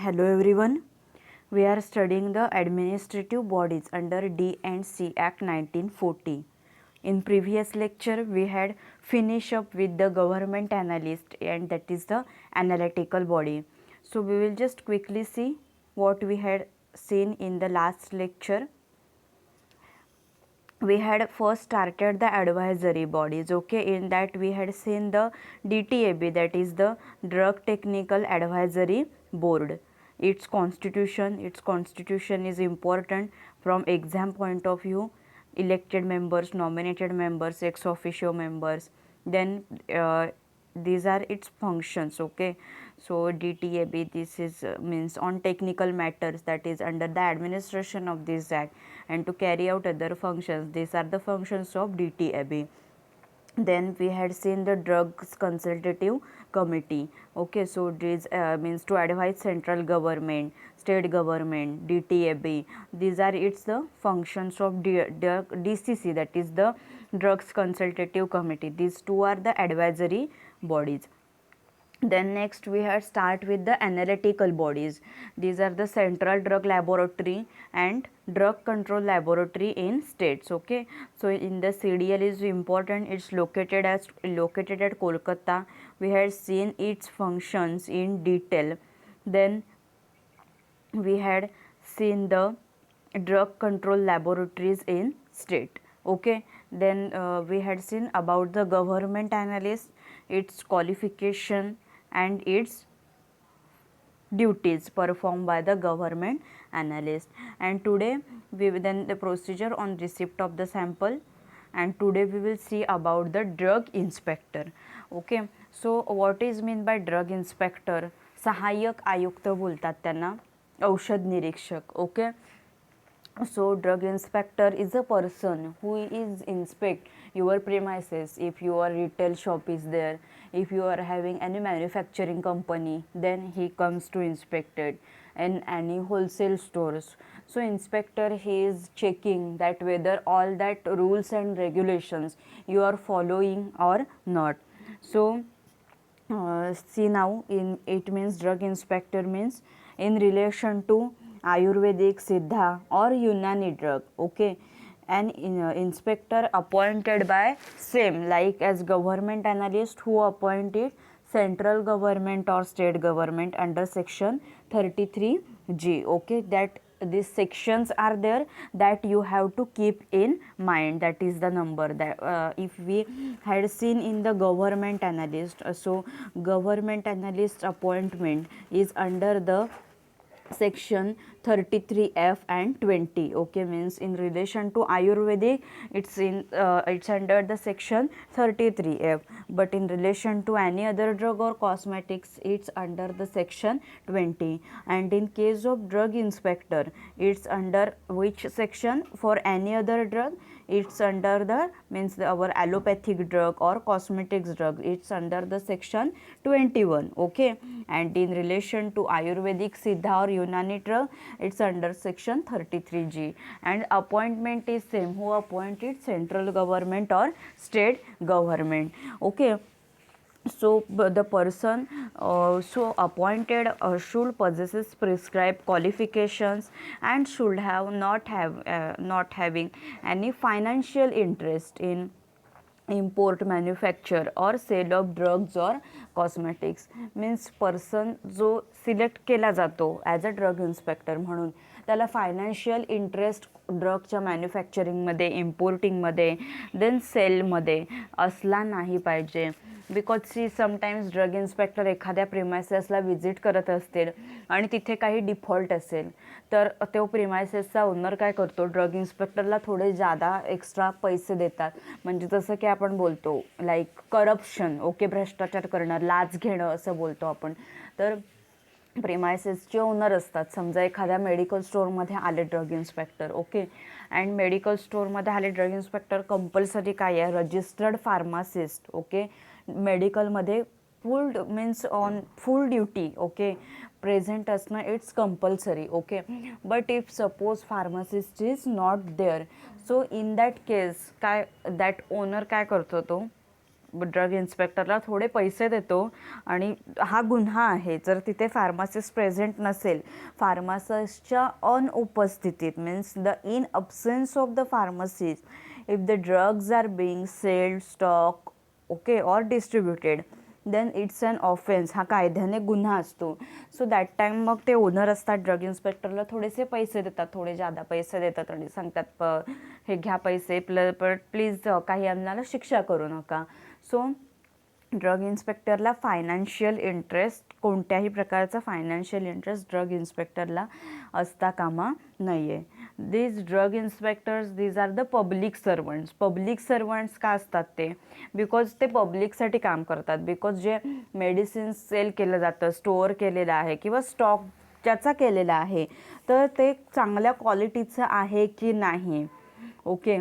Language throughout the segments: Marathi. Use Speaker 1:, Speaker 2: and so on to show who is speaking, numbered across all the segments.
Speaker 1: Hello everyone. We are studying the administrative bodies under D&C Act 1940. In previous lecture we had finished up with the government analyst, and that is the analytical body. So we will just quickly see what we had seen in the last lecture. We had first started the advisory bodies. Okay, in that we had seen the DTAB, that is the Drug Technical Advisory Board. Its constitution is important from exam point of view. Elected members, nominated members, ex officio members, then these are its functions. Okay, so DTAB, this is means on technical matters, that is under the administration of this act, and to carry out other functions, these are the functions of DTAB. Then we had seen the drugs consultative committee. Okay, so this means to advise central government, state government, DTAB. These are its the functions of DCC, that is the drugs consultative committee. These two are the advisory bodies. Then next we had start with the analytical bodies. These are the Central Drug Laboratory and Drug Control Laboratory in states. Okay, so in the CDL is important. It's located at Kolkata. We had seen its functions in detail. Then we had seen the drug control laboratories in state. Okay, then we had seen about the government analyst, its qualification and its duties performed by the government analyst. And today we will then the procedure on receipt of the sample, and today we will see about the drug inspector. Okay, so what is mean by drug inspector? सहाय्यक आयुक्त बोलतात त्यांना, औषध निरीक्षक. Okay, so drug inspector is a person who is inspect your premises. If your retail shop is there, if you are having any manufacturing company, then he comes to inspect it. And any wholesale stores, so inspector, he is checking that whether all that rules and regulations you are following or not. So see now, in it means drug inspector means in relation to Ayurvedic, Siddha or Unani drug. Okay, an inspector appointed by same like as government analyst who appointed central government or state government under section 33G. Okay, that these sections are there that you have to keep in mind. That is the number that if we had seen in the government analyst, so government analyst appointment is under the section 33F and 20. Okay, means in relation to Ayurvedic it's under the section 33F, but in relation to any other drug or cosmetics it's under the section 20. And in case of drug inspector, it's under which section? For any other drug it's under the means our allopathic drug or cosmetics drug, it's under the section 21. Okay, and in relation to Ayurvedic, Siddha or Unani drug, it's under section 33G. And appointment is same, who appointed? Central government or state government. Okay, so the person so appointed should possesses prescribed qualifications and should have not having any financial interest in import, manufacture or sale of drugs or cosmetics. Means person जो सिलेक्ट केला जातो ॲज अ ड्रग इन्स्पेक्टर म्हणून, त्याला फायनान्शियल इंटरेस्ट ड्रगच्या मॅन्युफॅक्चरिंगमध्ये, इम्पोर्टिंगमध्ये, देन सेलमध्ये असला नाही पाहिजे. Because see sometimes drug inspector एखाद्या प्रिमायसेसला व्हिजिट करत असतील आणि तिथे काही डिफॉल्ट असेल, तर तो प्रिमायसेसचा ओनर काय करतो, ड्रग इन्स्पेक्टरला थोडे जादा एक्स्ट्रा पैसे देतात. म्हणजे जसं की आपण बोलतो लाईक करप्शन. ओके, भ्रष्टाचार करणं, लाच घेणं असं बोलतो आपण. तर प्रिमायसेसचे ओनर असतात. समजा एखाद्या मेडिकल स्टोअरमध्ये आले drug inspector. Okay, and medical स्टोअरमध्ये आले ड्रग इन्स्पेक्टर, कंपल्सरी काय आहे, रजिस्टर्ड फार्मासिस्ट. ओके, मेडिकलमध्ये full means on full duty. Okay, present असणं it's compulsory. Okay, but if suppose pharmacist is not there, so in that case काय दॅट ओनर काय करतो, तो ड्रग इन्स्पेक्टरला थोडे पैसे देतो आणि हा गुन्हा आहे. जर तिथे फार्मासिस्ट प्रेझेंट नसेल, फार्मासिस्टच्या अनुपस्थितीत means the in absence of the pharmacist, if the drugs are being sold, stock okay or distributed, then it's an offence. हा कायद्याने गुन्हा असतो. सो दॅट टाईम मग ते ओनर असतात ड्रग इन्स्पेक्टरला थोडेसे पैसे देतात, थोडे जादा पैसे देतात आणि सांगतात हे घ्या पैसे प्लीज काही आम्हाला शिक्षा करू नका. सो ड्रग इन्स्पेक्टरला फायनान्शियल इंटरेस्ट, कोणत्याही प्रकारचा फायनान्शियल इंटरेस्ट ड्रग इन्स्पेक्टरला असता कामा नाही आहे. these drug inspectors, these are the public servants. Public servants का असतात ते? बिकॉज ते पब्लिकसाठी काम करतात. बिकॉज जे मेडिसिन्स सेल केलं जातं, स्टोअर केलेलं आहे किंवा स्टॉक ज्याचा केलेला आहे, तर ते चांगल्या क्वालिटीचं आहे की नाही. ओके,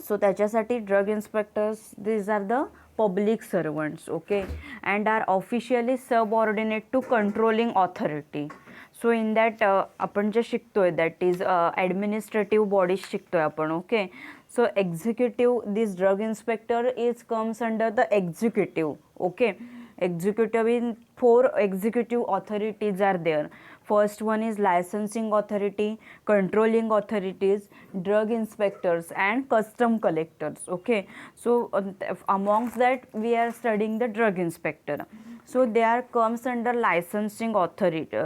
Speaker 1: सो त्याच्यासाठी drug inspectors, these are the public servants. Okay, and are officially subordinate to controlling authority. So in that आपण जे शिकतोय दॅट इज ॲडमिनिस्ट्रेटिव्ह बॉडीज शिकतोय आपण. Okay, so executive, this drug inspector is comes under the executive. Okay, executive in 4 executive authorities are there. First one is licensing authority, controlling authorities, drug inspectors and custom collectors. Okay, so amongst that we are studying the drug inspector. So they are comes under licensing authority.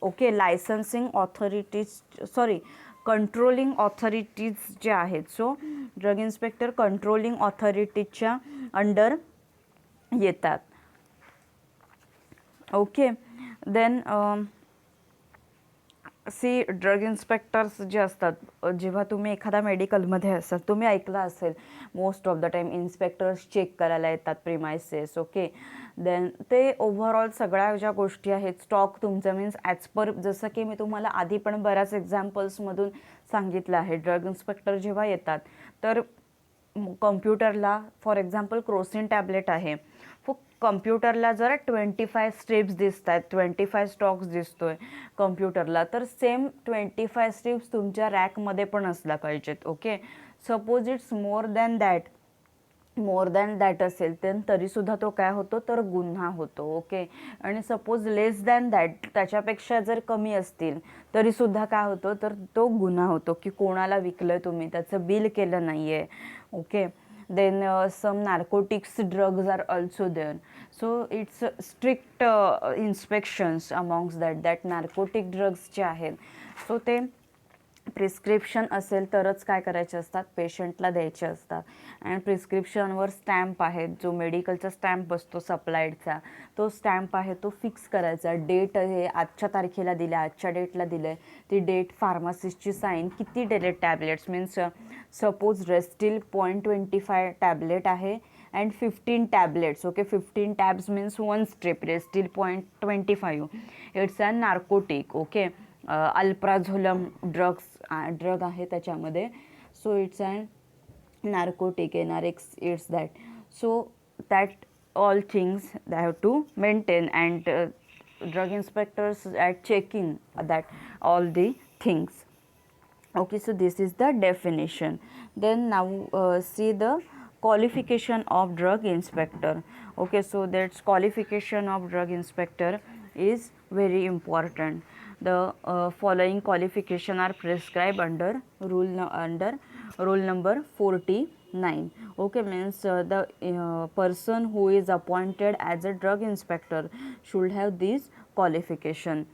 Speaker 1: Okay, licensing authorities, sorry, controlling authorities जे आहेत. सो ड्रग इन्स्पेक्टर कंट्रोलिंग ऑथॉरिटीजच्या अंडर येतात. Okay, then see drug inspectors जे असतात, जेव्हा तुम्ही एखादा मेडिकलमध्ये असाल, तुम्ही ऐकलं असेल most of the time inspectors check करायला येतात प्रिमायसेस. ओके, देन ते ओव्हरऑल सगळ्या ज्या गोष्टी आहेत, स्टॉक तुमचं मीन्स ॲज पर, जसं की मी तुम्हाला आधी पण बऱ्याच एक्झाम्पल्समधून सांगितलं आहे, ड्रग इन्स्पेक्टर जेव्हा येतात तर कम्प्युटरला, फॉर एक्झाम्पल क्रोसिन टॅबलेट आहे, कम्प्युटरला जर 25 स्ट्रिप्स दिसत आहेत, 25 स्टॉक्स दिसतोय कम्प्युटरला, तर सेम 25 स्ट्रिप्स तुमच्या रॅकमध्ये पण असल्या पाहिजेत. Okay, suppose it's more than that असेल तर तरीसुद्धा तो काय होतो, तर गुन्हा होतो. ओके, आणि सपोज लेस दॅन दॅट, त्याच्यापेक्षा जर कमी असतील तरीसुद्धा काय होतं, तर तो गुन्हा होतो की कोणाला विकलं तुम्ही, त्याचं बिल केलं नाही आहे. Okay, then some narcotics drugs are also there, so it's strict inspections amongst that narcotic drugs जे आहेत, so ते प्रिस्क्रिप्शन असेल तरच काय करायचे असतात, पेशंटला द्यायचे असतात. अँड प्रिस्क्रिप्शनवर स्टॅम्प आहे, जो मेडिकलचा स्टॅम्प असतो सप्लायडचा, तो स्टॅम्प आहे तो फिक्स करायचा. डेट हे आजच्या तारखेला दिलं, आजच्या डेटला दिलं आहे, ती डेट, फार्मासिस्टची साईन, किती दिले tablets, means suppose Restyl 0.25 tablet आहे and 15 tablets. Okay, 15 tabs means 1 strip, Restyl 0.25, it's a narcotic. Okay, alprazolam drug आहे त्याच्यामध्ये, so it's and narcotic, NRX, it's that. So that all things they have to maintain and drug inspectors at checking that all the things. Okay, so this is the definition. Then now see the qualification of drug inspector. Okay, so that's qualification of drug inspector is very important. The following qualification are prescribed under rule number 49. Okay, means the person who is appointed as a drug inspector should have this qualification: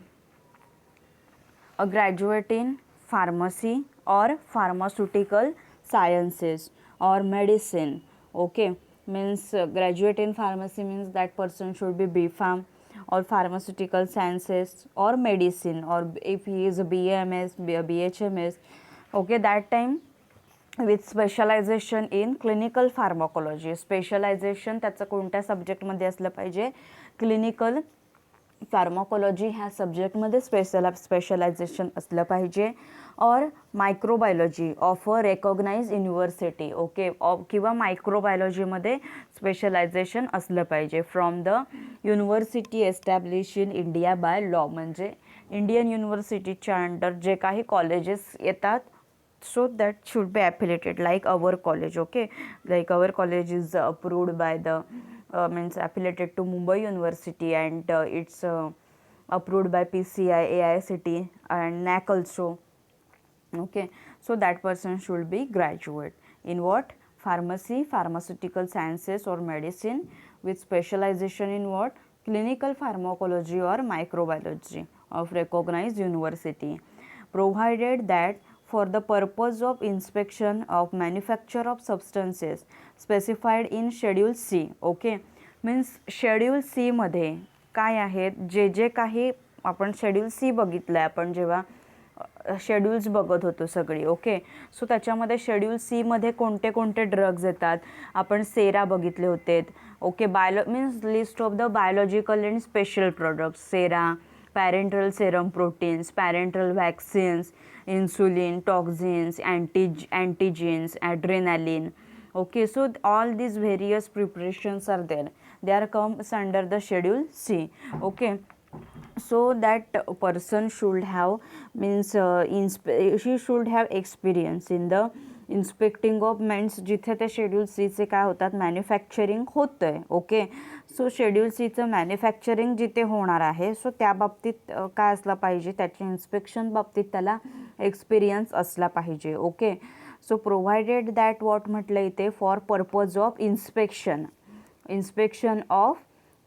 Speaker 1: a graduate in pharmacy or pharmaceutical sciences or medicine. Okay, means graduate in pharmacy means that person should be B.Pharm, or pharmaceutical sciences or medicine, or if he is a BAMS, BHMS, okay, that time with specialization in clinical pharmacology. Specialization त्याचं कोणत्या सब्जेक्टमध्ये असलं पाहिजे, क्लिनिकल फार्माकोलॉजी ह्या सब्जेक्टमध्ये स्पेशलायझेशन असलं पाहिजे. और microbiology of a recognise university. Okay, किंवा मायक्रोबायोलॉजीमध्ये स्पेशलायझेशन असलं पाहिजे from the university establish in India by law. म्हणजे इंडियन युनिव्हर्सिटीच्या अंडर जे काही कॉलेजेस येतात so that should be affiliated like our college. Okay, like our college is approved by the means affiliated to Mumbai University, and it's approved by PCI, AICT and NAC also. Okay, so that person should be graduate in what? Pharmacy, pharmaceutical sciences or medicine, with specialization in what? Clinical pharmacology or microbiology of recognized university, provided that for the purpose of inspection of manufacture of substances specified in Schedule C. Okay, means Schedule C मध्ये काय आहेत, जे जे काही आपण Schedule C बघितलं आहे आपण जेव्हा शेड्यूल्स बघत होतो सगळी. ओके, सो त्याच्यामध्ये शेड्यूल सी मध्ये कोणते कोणते ड्रग्ज येतात आपण सेरा बघितले होते. Okay, means list of the biological and special products, sera, parenteral serum proteins, parenteral vaccines, insulin, toxins, antigens, adrenaline. Okay, so all these various preparations are there, they are comes under the Schedule C. Okay, so that person should have means she should have experience in the inspecting of means जिथे ते Schedule C चे काय होतात मॅन्युफॅक्चरिंग होतं आहे. ओके, सो Schedule C चं मॅन्युफॅक्चरिंग जिथे होणार आहे सो त्या बाबतीत काय असला पाहिजे, त्याच्या इन्स्पेक्शन बाबतीत त्याला एक्सपिरियन्स असला पाहिजे. Okay, so provided that what म्हटलं इथे for purpose of inspection of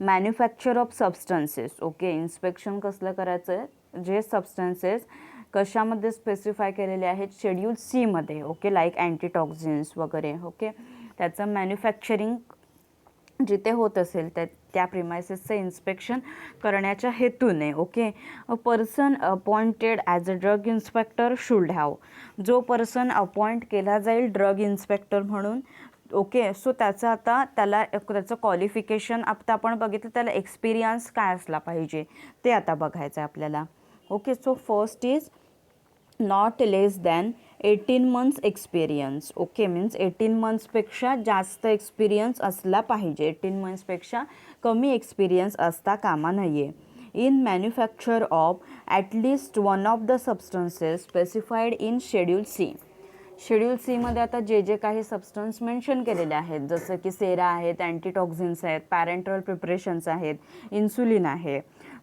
Speaker 1: manufacture of substances. Okay, inspection कसलं करायचं आहे, जे सबस्टन्सेस कशामध्ये स्पेसिफाय केलेले आहेत शेड्यूल सी मध्ये. ओके, लाईक अँटीटॉक्झिन्स वगैरे. ओके, त्याचं मॅन्युफॅक्चरिंग जिथे होत असेल त्या प्रिमायसेसचं इन्स्पेक्शन करण्याच्या हेतूने. Okay, a person appointed as a drug inspector should have, जो पर्सन अपॉइंट केला जाईल ड्रग इन्स्पेक्टर म्हणून. ओके, सो त्याचं आता त्याचं क्वालिफिकेशन आता आपण बघितलं, त्याला एक्सपिरियन्स काय असला पाहिजे ते आता बघायचं आहे आपल्याला. Okay, so first is not less than 18 months experience. Okay, means 18 monthsपेक्षा जास्त एक्सपिरियन्स असला पाहिजे, 18 monthsपेक्षा कमी एक्सपिरियन्स असता कामा नये. In manufacture of at least one of the substances specified in schedule C. Schedule सीमध्ये आता जे जे काही सबस्टन्स मेन्शन केलेले आहेत, जसं की सेरा आहेत, अँटीटॉक्झिन्स आहेत, पॅरेंटल प्रिपरेशन्स आहेत, इन्सुलिन आहे.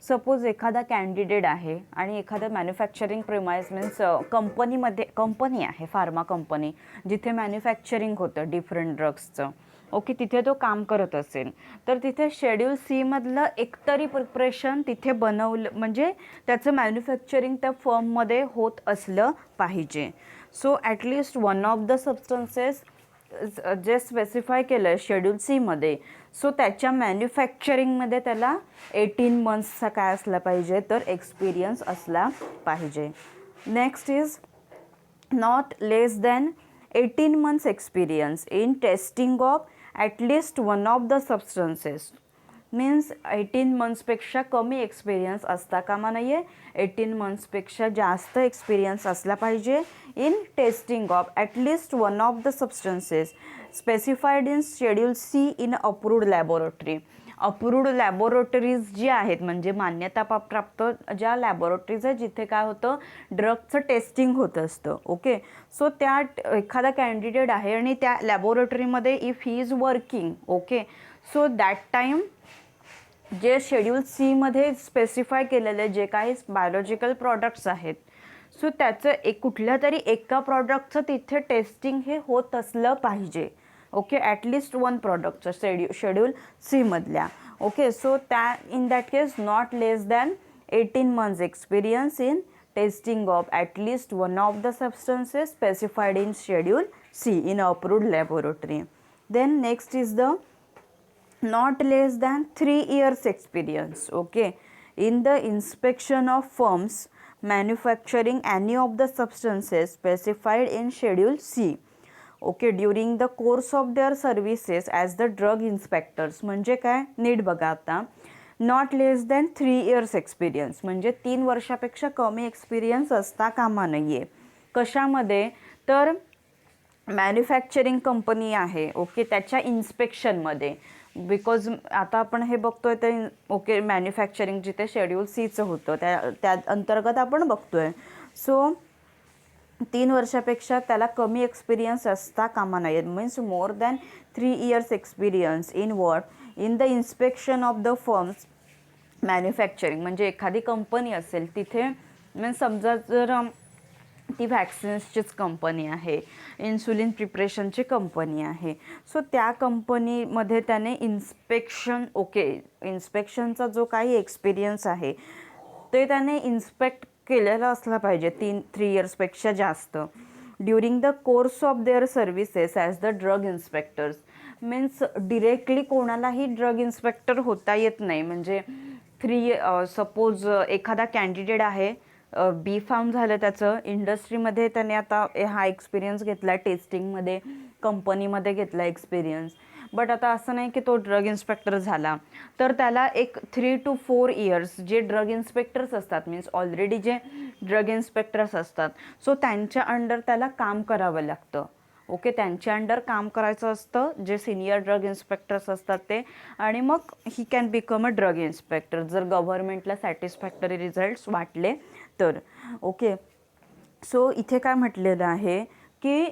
Speaker 1: सपोज एखादा कॅन्डिडेट आहे आणि एखादा मॅन्युफॅक्चरिंग प्रिमाइस मीन्स कंपनी आहे, फार्मा कंपनी, जिथे मॅन्युफॅक्चरिंग होतं डिफरंट ड्रग्सचं. ओके, तिथे तो काम करत असेल तर तिथे शेड्यूल सीमधलं एकतरी प्रिपरेशन तिथे बनवलं म्हणजे त्याचं मॅन्युफॅक्चरिंग त्या फर्ममध्ये होत असलं पाहिजे. So at least one of the substances जे स्पेसिफाय केलं आहे शेड्यूल सीमध्ये, सो त्याच्या मॅन्युफॅक्चरिंगमध्ये त्याला 18 monthsचा काय असला पाहिजे तर एक्सपिरियन्स असला पाहिजे. Next is not less than 18 months experience in testing of at least one of the substances. Means 18 monthsपेक्षा कमी एक्सपिरियन्स असता कामा नये, 18 monthsपेक्षा जास्त एक्सपिरियन्स असला पाहिजे in testing of at least one of the substances specified in schedule C in approved laboratory. Approved laboratories जी आहेत म्हणजे मान्यता प्राप्त ज्या लॅबोरेटरीज आहेत जिथे काय होतं ड्रगचं टेस्टिंग होत असतं. ओके, सो त्या एखादा कॅन्डिडेट आहे आणि त्या लॅबोरेटरीमध्ये if he is working. Okay, so that time जे शेड्यूल सीमध्ये स्पेसिफाय केलेले जे काही बायोलॉजिकल प्रॉडक्ट्स आहेत सो त्याचं कुठल्या तरी एका प्रॉडक्टचं तिथे टेस्टिंग हे होत असलं पाहिजे. ओके, ॲटलिस्ट वन प्रॉडक्टचं शेड्यूल सीमधल्या. ओके, सो त्या in that case not less than 18 months experience in testing of at least one of the substances specified in schedule C in approved laboratory. Then next is the not less than 3 years experience. Okay, in the inspection of firms manufacturing any of the substances specified in schedule C. Okay, during the course of their services as the drug inspectors. म्हणजे काय नीट बघा आता, not less than 3 years experience म्हणजे 3 वर्षापेक्षा कमी एक्सपिरियन्स असता कामा नये. कशामध्ये तर मॅन्युफॅक्चरिंग कंपनी आहे. ओके, त्याच्या इन्स्पेक्शनमध्ये. बिकॉज आता आपण हे बघतोय ते ओके मॅन्युफॅक्चरिंग जिथे शेड्यूल सीचं होतं त्या अंतर्गत आपण बघतोय. सो 3 वर्षापेक्षा त्याला कमी एक्सपिरियन्स असता कामा नये. Means more than 3 years experience in what, in the inspection of the firms manufacturing. म्हणजे एखादी कंपनी असेल तिथे, मीन्स समजा जर ती व्हॅक्सिन्सचीच कंपनी आहे, इन्सुलिन प्रिपरेशनची कंपनी आहे, सो त्या कंपनीमध्ये त्याने इन्स्पेक्शन, ओके, इन्स्पेक्शनचा जो काही एक्सपिरियन्स आहे ते त्याने इन्स्पेक्ट केलेला असला पाहिजे 3 इयर्सपेक्षा जास्त, during the course of their services as the drug inspectors. Means directly कोणालाही ड्रग इन्स्पेक्टर होता येत नाही. म्हणजे सपोज एखादा कॅन्डिडेट आहे, बी फार्म झालं त्याचं, इंडस्ट्रीमध्ये त्याने आता हा एक्सपिरियन्स घेतला, टेस्टिंगमध्ये कंपनीमध्ये घेतला एक्सपिरियन्स, बट आता असं नाही की तो ड्रग इन्स्पेक्टर झाला तर त्याला एक 3 to 4 इयर्स जे ड्रग इन्स्पेक्टर्स असतात, मीन्स ऑलरेडी जे ड्रग इन्स्पेक्टर्स असतात, सो त्यांच्या अंडर त्याला काम करावं लागतं. ओके, त्यांच्या अंडर काम करायचं असतं जे सिनियर ड्रग इन्स्पेक्टर्स असतात ते, आणि मग he can become a drug inspector जर गव्हर्नमेंटला सॅटिस्फॅक्टरी रिझल्ट्स वाटले तर. ओके, सो इथे काय म्हटलेलं आहे की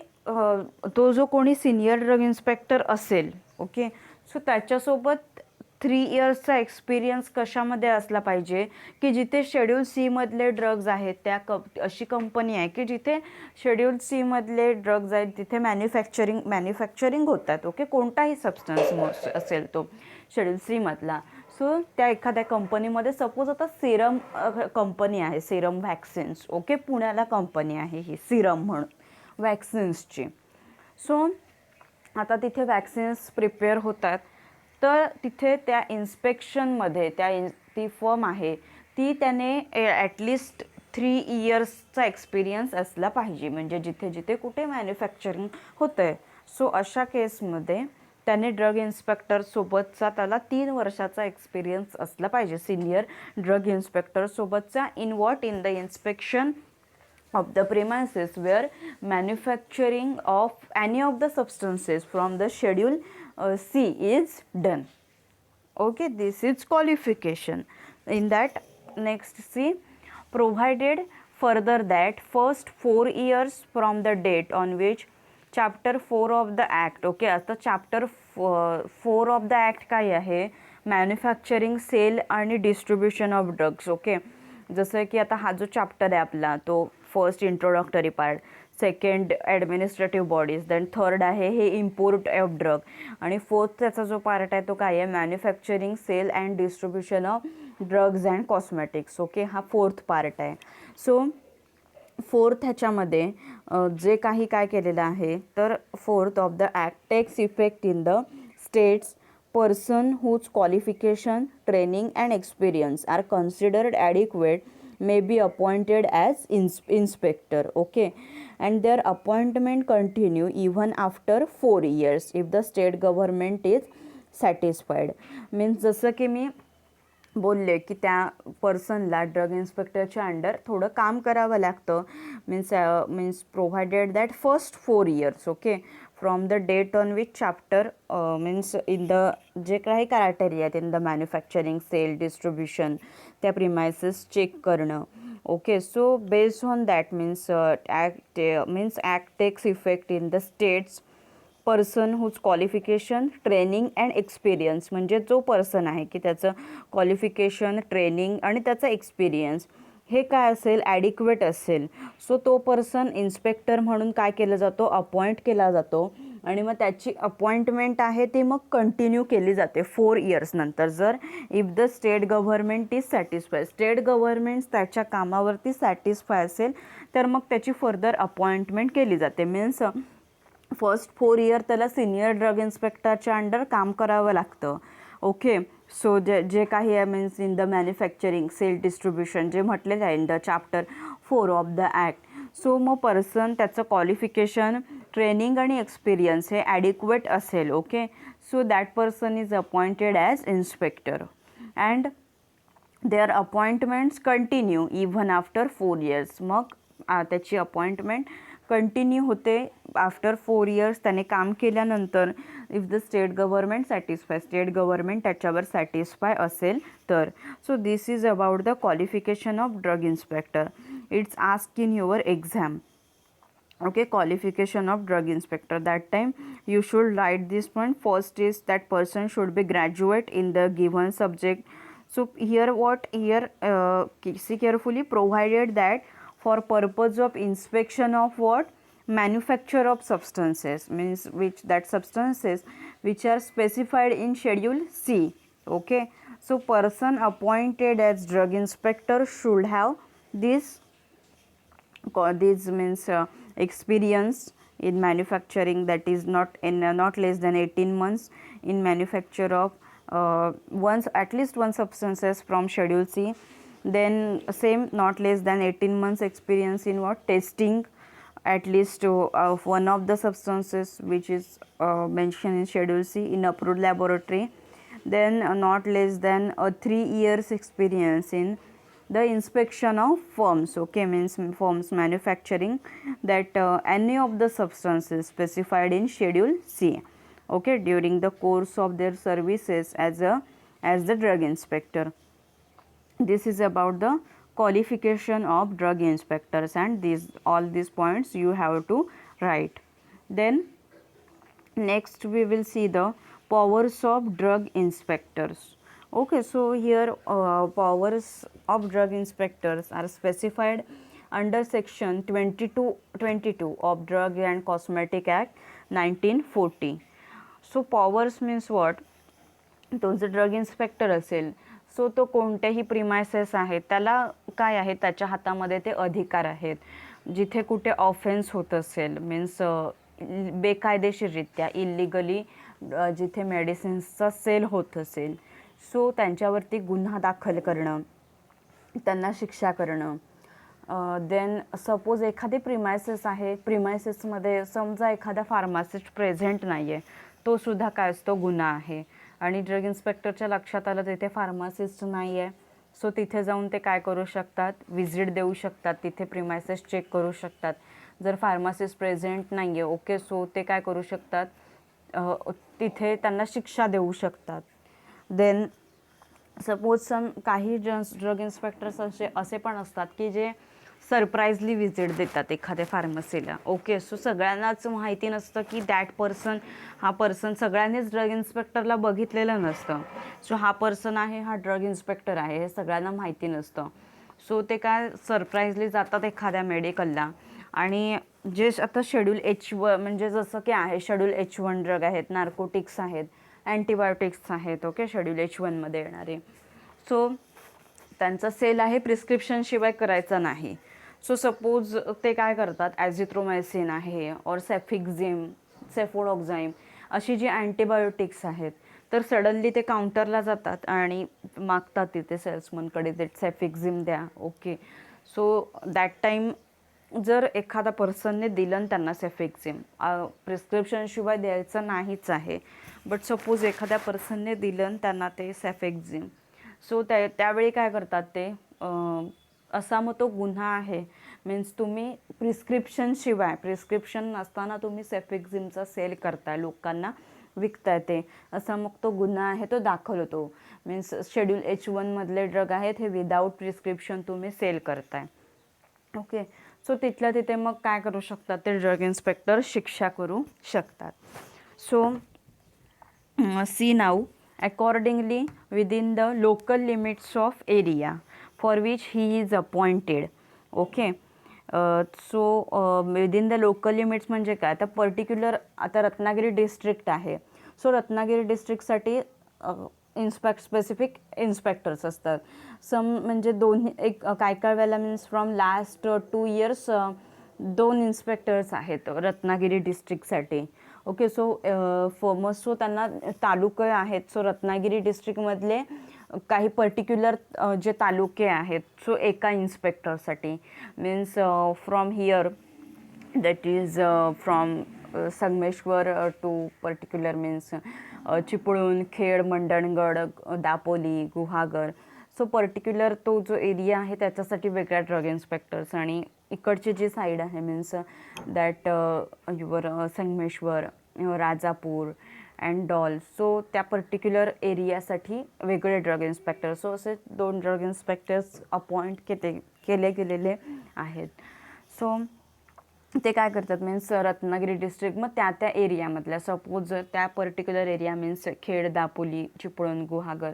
Speaker 1: तो जो कोणी सिनियर ड्रग इन्स्पेक्टर असेल, ओके, सो त्याच्यासोबत 3 इयर्सचा एक्सपिरियन्स कशामध्ये असला पाहिजे की जिथे शेड्यूल सी मधले ड्रग्ज आहेत, त्या अशी कंपनी आहे की जिथे शेड्यूल सी मधले ड्रग्ज आहेत, तिथे मॅन्युफॅक्चरिंग होतात. ओके, कोणताही सबस्टन्स असेल तो शेड्यूल सी मधला. सो त्या एखाद्या कंपनीमध्ये, सपोज आता सिरम कंपनी आहे, सिरम व्हॅक्सिन्स, ओके, पुण्याला कंपनी आहे ही सिरम म्हणून व्हॅक्सिन्सची. सो आता तिथे व्हॅक्सिन्स प्रिपेअर होतात, तर तिथे त्या इन्स्पेक्शनमध्ये ती फर्म आहे ती त्याने ॲटलिस्ट 3 इयर्सचा एक्सपिरियन्स असला पाहिजे, म्हणजे जिथे जिथे कुठे मॅन्युफॅक्चरिंग होतं आहे. सो अशा केसमध्ये त्याने ड्रग इन्स्पेक्टरसोबतचा त्याला 3 वर्षाचा एक्सपिरियन्स असला पाहिजे, सिनियर ड्रग इन्स्पेक्टरसोबतचा, in what, in the inspection of the premises where manufacturing of any of the substances from the schedule C is done. Okay, this is qualification. In that, next C, provided further that first 4 years from the date on which chapter 4 of the act, okay, आता chapter 4 of the act काय आहे, मॅन्युफॅक्चरिंग, सेल आणि डिस्ट्रीब्युशन ऑफ ड्रग्स. ओके, जसं की आता हा जो चॅप्टर आहे आपला, तो first introductory part, second administrative bodies, then third आहे हे इम्पोर्ट ऑफ ड्रग, आणि फोर्थ त्याचा जो पार्ट आहे तो काय आहे, manufacturing, sale and distribution of drugs and cosmetics. Okay, हा फोर्थ पार्ट आहे. सो फोर्थ ह्याच्यामध्ये जे काही काय केलेलं आहे, तर fourth of the act takes effect in the states person whose qualification, training and experience are considered adequate may be appointed as inspector. Okay, and their appointment continue even after 4 years if the state government is satisfied. Means जसं की मी बोलले की त्या पर्सनला ड्रग इन्स्पेक्टरच्या अंडर थोडं काम करावं लागतं. Means provided that first 4 years, okay, from the date on which chapter, means in the जे काही क्रायटेरिया आहेत, in the manufacturing, sale, distribution, त्या प्रिमायसेस चेक करणं. Okay, so based on that means act takes effect in the states person whose qualification, training and experience. म्हणजे जो पर्सन आहे की त्याचं क्वालिफिकेशन, ट्रेनिंग आणि त्याचा एक्सपिरियन्स हे काय असेल, ॲडिक्वेट असेल, सो तो पर्सन इन्स्पेक्टर म्हणून काय केलं जातो, अपॉइंट केला जातो, आणि मग त्याची अपॉइंटमेंट आहे ती मग कंटिन्यू केली जाते 4 इयर्स नंतर. जर if the state government is satisfy, state government त्याच्या कामावरती सॅटिस्फाय असेल तर मग त्याची फर्दर अपॉइंटमेंट केली जाते. मीन्स फर्स्ट 4 इयर त्याला सिनियर ड्रग इन्स्पेक्टरच्या अंडर काम करावं लागतं. ओके, सो जे काही आहे means in the manufacturing, sale, distribution जे म्हटलेलं आहे in the chapter 4 of the act. So मग पर्सन त्याचं क्वालिफिकेशन, ट्रेनिंग आणि एक्सपिरियन्स हे ॲडिक्वेट असेल. Okay, so that person is appointed as inspector and their appointments continue even after 4 years. मग त्याची अपॉइंटमेंट कंटिन्यू होते आफ्टर 4 इयर्स त्याने काम केल्यानंतर, if the state government satisfy, state government त्याच्यावर सॅटिस्फाय असेल तर. So this is about the qualification of drug inspector. It's ask in your exam. Okay, qualification of drug inspector. That time you should write this point. First is that person should be graduate in the given subject. So here what here see carefully, provided that for purpose of inspection of what, manufacture of substances, means which that substances which are specified in schedule C. Okay, so person appointed as drug inspector should have this means experience in manufacturing, that is not in not less than 18 months in manufacture of once at least one substances from schedule C. Then same, not less than 18 months experience in what, testing at least of one of the substances which is mentioned in schedule C in approved laboratory. Then not less than 3 years experience in the inspection of firms. Okay, means firms manufacturing that any of the substances specified in schedule C. Okay, during the course of their services as the drug inspector. This is about the qualification of drug inspectors, and all these points you have to write. Then next we will see the powers of drug inspectors. Okay, so here powers of drug inspectors are specified under section 22 of Drug and Cosmetic Act 1940. So powers means what, तो जर ड्रग इन्स्पेक्टर असेल सो तो कोणत्याही प्रिमायसेस आहेत त्याला काय आहे, त्याच्या हातामध्ये ते अधिकार आहेत. जिथे कुठे ऑफेन्स होत असेल, मीन्स बेकायदेशीररित्या इल्लिगली जिथे मेडिसिन्सचा सेल होत असेल, सो त्यांच्यावरती गुन्हा दाखल करणं, त्यांना शिक्षा करणं. देन सपोज एखादी प्रिमायसेस आहे, प्रिमायसेसमध्ये समजा एखादा फार्मासिस्ट प्रेझेंट नाही आहे, तो सुद्धा काय असतो, गुन्हा आहे. आणि ड्रग इन्स्पेक्टरच्या लक्षात आलं तिथे फार्मासिस्ट नाही आहे, सो तिथे जाऊन ते काय करू शकतात, व्हिजिट देऊ शकतात, तिथे प्रिमायसेस चेक करू शकतात. जर फार्मासिस्ट प्रेझेंट नाही आहे, ओके, सो ते काय करू शकतात, तिथे त्यांना शिक्षा देऊ शकतात. देन सपोज काही ड्रग इन्स्पेक्टर्स असे पण असतात की जे सरप्राईजली व्हिजिट देतात एखाद्या फार्मसीला. ओके, सो सगळ्यांनाच माहिती नसतं की दॅट पर्सन, हा पर्सन सगळ्यांनीच ड्रग इन्स्पेक्टरला बघितलेलं नसतं. सो हा पर्सन आहे, हा ड्रग इन्स्पेक्टर आहे, हे सगळ्यांना माहिती नसतं. सो ते काय सरप्राईजली जातात एखाद्या मेडिकलला, आणि जे आता शेड्यूल H1 म्हणजे जसं की आहे शेड्यूल H1 ड्रग आहेत, नार्कोटिक्स आहेत, अँटीबायोटिक्स आहेत, ओके, शेड्यूल H1मध्ये येणारे. सो त्यांचा सेल आहे प्रिस्क्रिप्शनशिवाय करायचा नाही. सो सपोज ते काय करतात, ॲझिथ्रोमायसिन आहे और सेफिक्झिम, सेफोडॉक्झाईम अशी जी अँटीबायोटिक्स आहेत, तर सडनली ते काउंटरला जातात आणि मागतात तिथे सेल्समनकडे ते सेफिक्झिम द्या. ओके, सो दॅट टाईम जर एखादा पर्सनने दिलं त्यांना सेफिक्झिम, प्रिस्क्रिप्शनशिवाय द्यायचं नाहीच आहे, बट सपोज एखाद्या पर्सनने दिलं त्यांना ते सेफिक्झिम, सो त्यावेळी काय करतात ते, असा मग तो गुन्हा आहे. मीन्स तुम्ही प्रिस्क्रिप्शनशिवाय, प्रिस्क्रिप्शन नसताना तुम्ही सेफिक्झिमचा सेल करताय, लोकांना विकताय ते, असा मग तो गुन्हा आहे, तो दाखल होतो. मीन्स शेड्यूल H1मधले ड्रग आहेत हे विदाऊट प्रिस्क्रिप्शन तुम्ही सेल करताय. ओके, सो तिथल्या तिथे मग काय करू शकतात ते ड्रग इन्स्पेक्टर, शिक्षा करू शकतात. So see now, accordingly within the local limits of area for which he is appointed. Okay, so within the local limits म्हणजे काय, आता पर्टिक्युलर आता रत्नागिरी डिस्ट्रिक्ट आहे, सो रत्नागिरी डिस्ट्रिक्टसाठी स्पेसिफिक इन्स्पेक्टर्स असतात. म्हणजे दोन्ही काय काय वेळेला means from last 2 years 2 inspectors आहेत रत्नागिरी डिस्ट्रिक्टसाठी. ओके, सो सो त्यांना तालुके आहेत. सो रत्नागिरी डिस्ट्रिक्टमधले काही पर्टिक्युलर जे तालुके आहेत, सो एका इन्स्पेक्टरसाठी means from here that is from Sangameshwar to particular means Chiplun, Khed, Mandangad, Dapoli, Guhagar. So particular तो जो एरिया आहे त्याच्यासाठी वेगळ्या ड्रग इन्स्पेक्टर्स, आणि इकडची जी साईड आहे means that your Sangameshwar, Rajapur and all, so त्या पर्टिक्युलर एरियासाठी वेगळे ड्रग इन्स्पेक्टर. सो असे 2 ड्रग इन्स्पेक्टर्स अपॉइंट केले गेलेले आहेत. सो ते काय करतात मीन्स रत्नागिरी डिस्ट्रिक्ट मग त्या एरियामधल्या सपोज त्या particular area means Khed, Dapoli, Chiplun, Guhagar,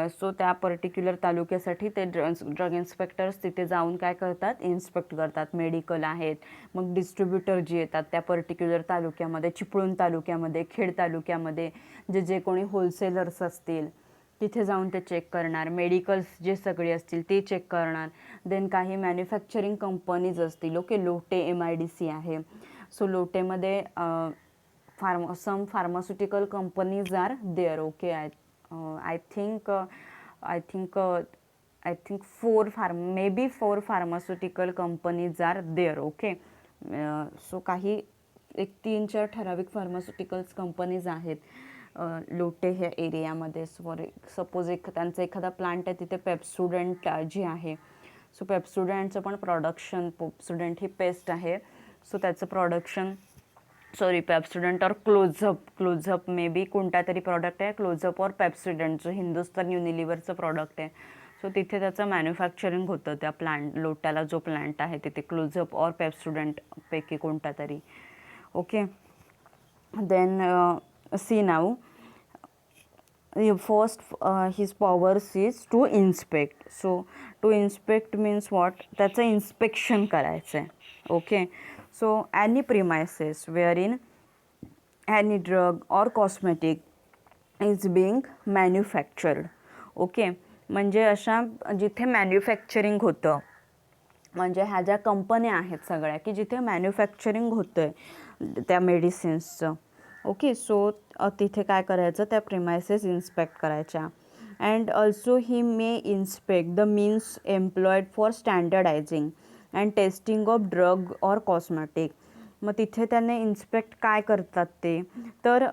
Speaker 1: so त्या पर्टिक्युलर तालुक्यासाठी ते ड्रग इन्स्पेक्टर्स तिथे जाऊन काय करतात, इन्स्पेक्ट करतात. मेडिकल आहेत, मग डिस्ट्रीब्युटर जे येतात त्या पर्टिक्युलर तालुक्यामध्ये, चिपळूण तालुक्यामध्ये, खेड तालुक्यामध्ये जे कोणी होलसेलर्स असतील तिथे जाऊन ते चेक करणार. मेडिकल्स जे सगळे असतील ते चेक करणार. देन काही मॅन्युफॅक्चरिंग कंपनीज असतील, ओके, लोटे MIDC आहे. सो लोटेमध्ये some pharmaceutical companies are there, okay. I think 4 pharmaceutical companies are there, okay. So काही 3-4 ठराविक फार्मास्युटिकल्स कंपनीज आहेत लोटे ह्या एरियामध्ये. सपोज त्यांचा एखादा प्लांट आहे तिथे पेप्सोडंट जी आहे, सो पेप्सोडंटचं पण प्रोडक्शन, पेप्सोडंट ही पेस्ट आहे, सो त्याचं प्रोडक्शन, पेप्सोडंट और क्लोजअप मे बी कोणता तरी प्रॉडक्ट आहे, क्लोजअप और पेप्सोडंट जो हिंदुस्तान युनिलिव्हरचं प्रॉडक्ट आहे. सो तिथे त्याचं मॅन्युफॅक्चरिंग होतं त्या लोट्याला जो प्लांट आहे तिथे, क्लोजअप और पेप्सोडंट पैकी कोणता तरी, okay. Then see now first his powers is to inspect. So to inspect means what, त्याचं इन्स्पेक्शन करायचं आहे, okay. So any premises wherein any drug or cosmetic is being manufactured, okay. म्हणजे अशा जिथे मॅन्युफॅक्चरिंग होतं, म्हणजे ह्या ज्या कंपन्या आहेत सगळ्या की जिथे मॅन्युफॅक्चरिंग होतं आहे त्या मेडिसिन्सचं, ओके. सो तिथे काय करायचं, त्या प्रिमायसेस इन्स्पेक्ट करायच्या. And also he may inspect the means employed for standardizing and testing of drug or cosmetic. मग तिथे त्याने इन्स्पेक्ट काय करतात ते, तर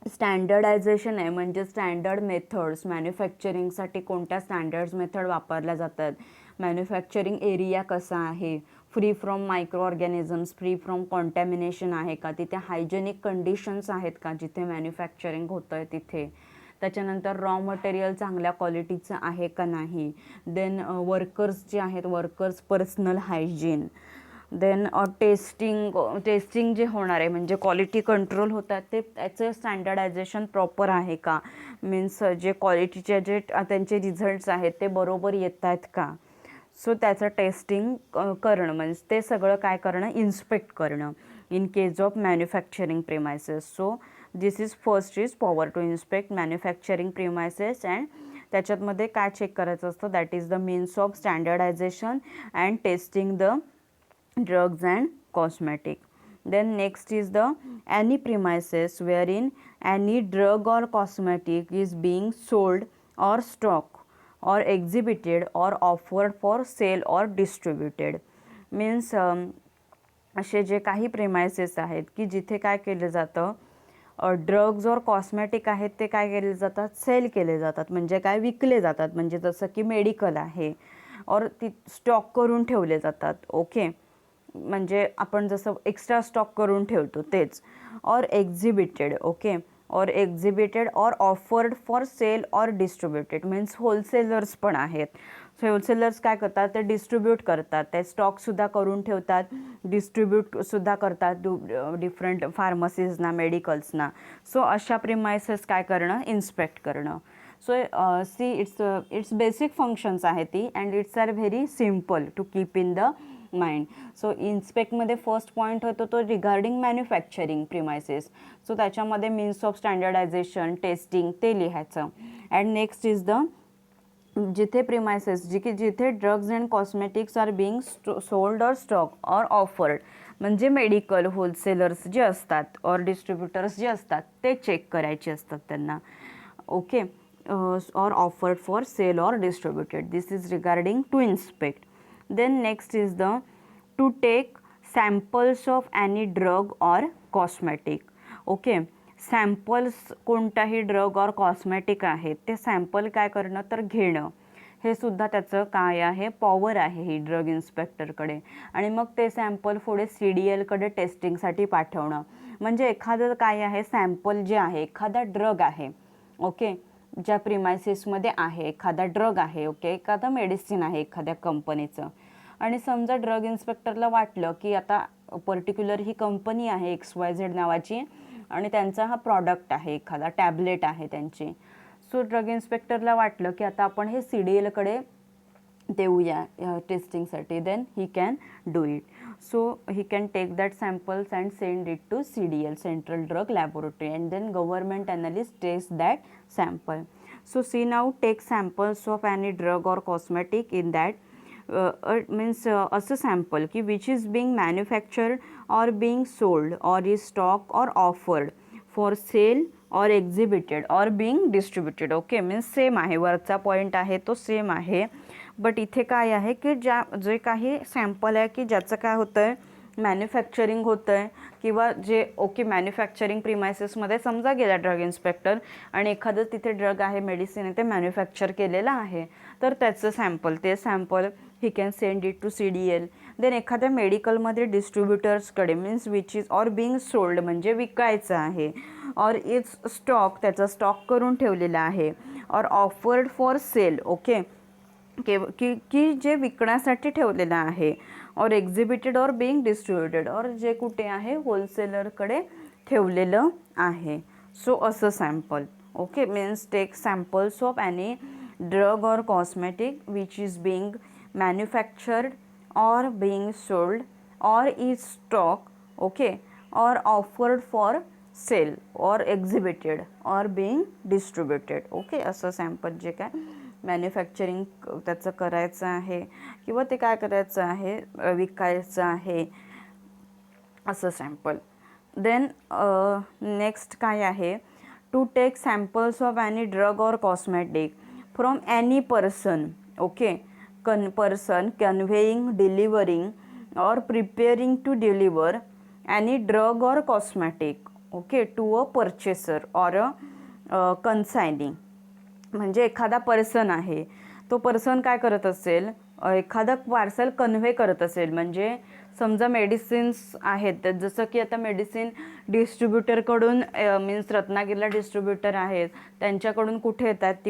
Speaker 1: स्टँडर्डायझेशन आहे, म्हणजे स्टँडर्ड मेथड्स, मॅन्युफॅक्चरिंगसाठी कोणत्या स्टँडर्ड्स मेथड वापरल्या जातात, मॅन्युफॅक्चरिंग एरिया कसा आहे, free from micro organisms, free from contamination आहे का, तिथे हायजेनिक कंडिशन्स आहेत का जिथे मॅन्युफॅक्चरिंग होतं आहे तिथे, त्याच्यानंतर रॉ मटेरियल चांगल्या क्वालिटीचं आहे का नाही, देन वर्कर्स जे आहेत, workers personal hygiene, then testing जे होणार आहे म्हणजे क्वालिटी कंट्रोल होतात ते त्याचं स्टँडर्डायझेशन प्रॉपर आहे का, मीन्स जे क्वालिटीचे जे त्यांचे रिझल्ट्स आहेत ते बरोबर येत आहेत का. सो त्याचं टेस्टिंग करणं म्हणजे ते सगळं काय करणं, इन्स्पेक्ट करणं in case of manufacturing premises. So this is first is power to inspect manufacturing premises. And त्याच्यातमध्ये काय चेक करायचं असतं, that is the means of standardization and testing the drugs and cosmetic. Then next is the any premises wherein any drug or cosmetic is being sold or stock or exhibited or offered for sale or distributed. Means असे जे काही प्रेमायसेस आहेत की जिथे काय केलं जातं, ड्रग्ज और कॉस्मेटिक आहेत ते काय केले जातात, सेल केले जातात, म्हणजे काय विकले जातात, म्हणजे जसं की मेडिकल आहे और ती स्टॉक करून ठेवले जातात, ओके. म्हणजे आपण जसं एक्स्ट्रा स्टॉक करून ठेवतो तेच. और एक्झिबिटेड, ओके, और एक्झिबिटेड और offered for sale or distributed means wholesalers पण आहेत. सो होलसेलर्स काय करतात, ते डिस्ट्रीब्यूट करतात, ते स्टॉकसुद्धा करून ठेवतात, डिस्ट्रीब्यूटसुद्धा करतात डिफरंट फार्मसीजना, मेडिकल्सना. सो अशा प्रिमायसेस काय करणं, इन्स्पेक्ट करणं. So see its basic functions आहे ती and its are very simple to keep in the mind. So इन्स्पेक्टमध्ये फर्स्ट पॉईंट होतो तो रिगार्डिंग मॅन्युफॅक्चरिंग प्रिमायसेस. सो त्याच्यामध्ये मीन्स ऑफ स्टँडर्डायझेशन, टेस्टिंग ते लिहायचं. अँड नेक्स्ट इज द जिथे प्रिमायसेस जिथे drugs and cosmetics are being sold or stock or offered म्हणजे मेडिकल होलसेलर्स जे असतात और डिस्ट्रीब्युटर्स जे असतात ते चेक करायचे असतात त्यांना, okay. Or offered for sale or distributed. This is regarding to inspect. Then next is the to take samples of any drug or cosmetic, okay. Samples कोणताही ड्रग और कॉस्मेटिक आहे ते सॅम्पल काय करणं, तर घेणं, हे सुद्धा त्याचं काय आहे, पॉवर आहे ही ड्रग इन्स्पेक्टरकडे. आणि मग ते सॅम्पल पुढे CDLकडे टेस्टिंगसाठी पाठवणं. म्हणजे एखादं काय आहे, सॅम्पल जे आहे, एखादा ड्रग आहे, ओके, ज्या प्रिमायसेसमध्ये आहे, एखादा ड्रग आहे, ओके, एखादं मेडिसिन आहे एखाद्या कंपनीचं, आणि समजा ड्रग इन्स्पेक्टरला वाटलं की आता पर्टिक्युलर ही कंपनी आहे XYZ नावाची आणि त्यांचा हा प्रॉडक्ट आहे, एखादा टॅबलेट आहे त्यांची. सो ड्रग इन्स्पेक्टरला वाटलं की आता आपण हे CDLकडे देऊया टेस्टिंगसाठी, then he can do it. So he can take that samples and send it to CDL, central drug laboratory, and then government analyst test that sample. So see now, take samples of any drug or cosmetic in that means as a sample ki which is being manufactured or being sold or is stock or offered for sale or exhibited or being distributed. Okay, means same आहे, वरचा पॉईंट आहे तो सेम आहे, बट इथे काय आहे की जे काही सॅम्पल आहे की ज्याचं काय होतं आहे मॅन्युफॅक्चरिंग होतं आहे किंवा जे मॅन्युफॅक्चरिंग प्रिमायसेसमध्ये समजा गेला ड्रग इन्स्पेक्टर आणि एखादं तिथे ड्रग आहे, मेडिसिन आहे, ते मॅन्युफॅक्चर केलेलं आहे, तर त्याचं सॅम्पल, ते sample he can send it to CDL. Then एखाद्या मेडिकलमध्ये डिस्ट्रीब्युटर्सकडे means which is or being sold म्हणजे विकायचं आहे, ऑर इज स्टॉक, त्याचा स्टॉक करून ठेवलेला आहे, or offered for sale. Okay, की जे विकण्यासाठी ठेवलेलं आहे, और एक्झिबिटेड और बिंग डिस्ट्रीब्युटेड, और जे कुठे आहे होलसेलरकडे ठेवलेलं आहे. सो असं sample. Okay, means take samples of any drug or cosmetic which is being manufactured or being sold or is stock. Okay, or offered for sale or exhibited or being distributed. Okay, असं सॅम्पल जे काय मॅन्युफॅक्चरिंग त्याचं करायचं आहे किंवा ते काय करायचं आहे विकायचं आहे, असं सॅम्पल. देन नेक्स्ट काय आहे, to take samples of any drug or cosmetic from any person. Okay, person conveying, delivering or preparing to deliver any drug or cosmetic. Okay, to a purchaser or a कन्सायनिंग. म्हणजे एखादा पर्सन आहे, तो पर्सन काय करत असेल, एखादा पार्सल कन्व्हे करत असेल, म्हणजे समजा मेडिसिन्स आहेत, जसं की आता मेडिसिन डिस्ट्रीब्युटरकडून मीन्स रत्नागिरीला डिस्ट्रीब्युटर आहेत, त्यांच्याकडून कुठे येतात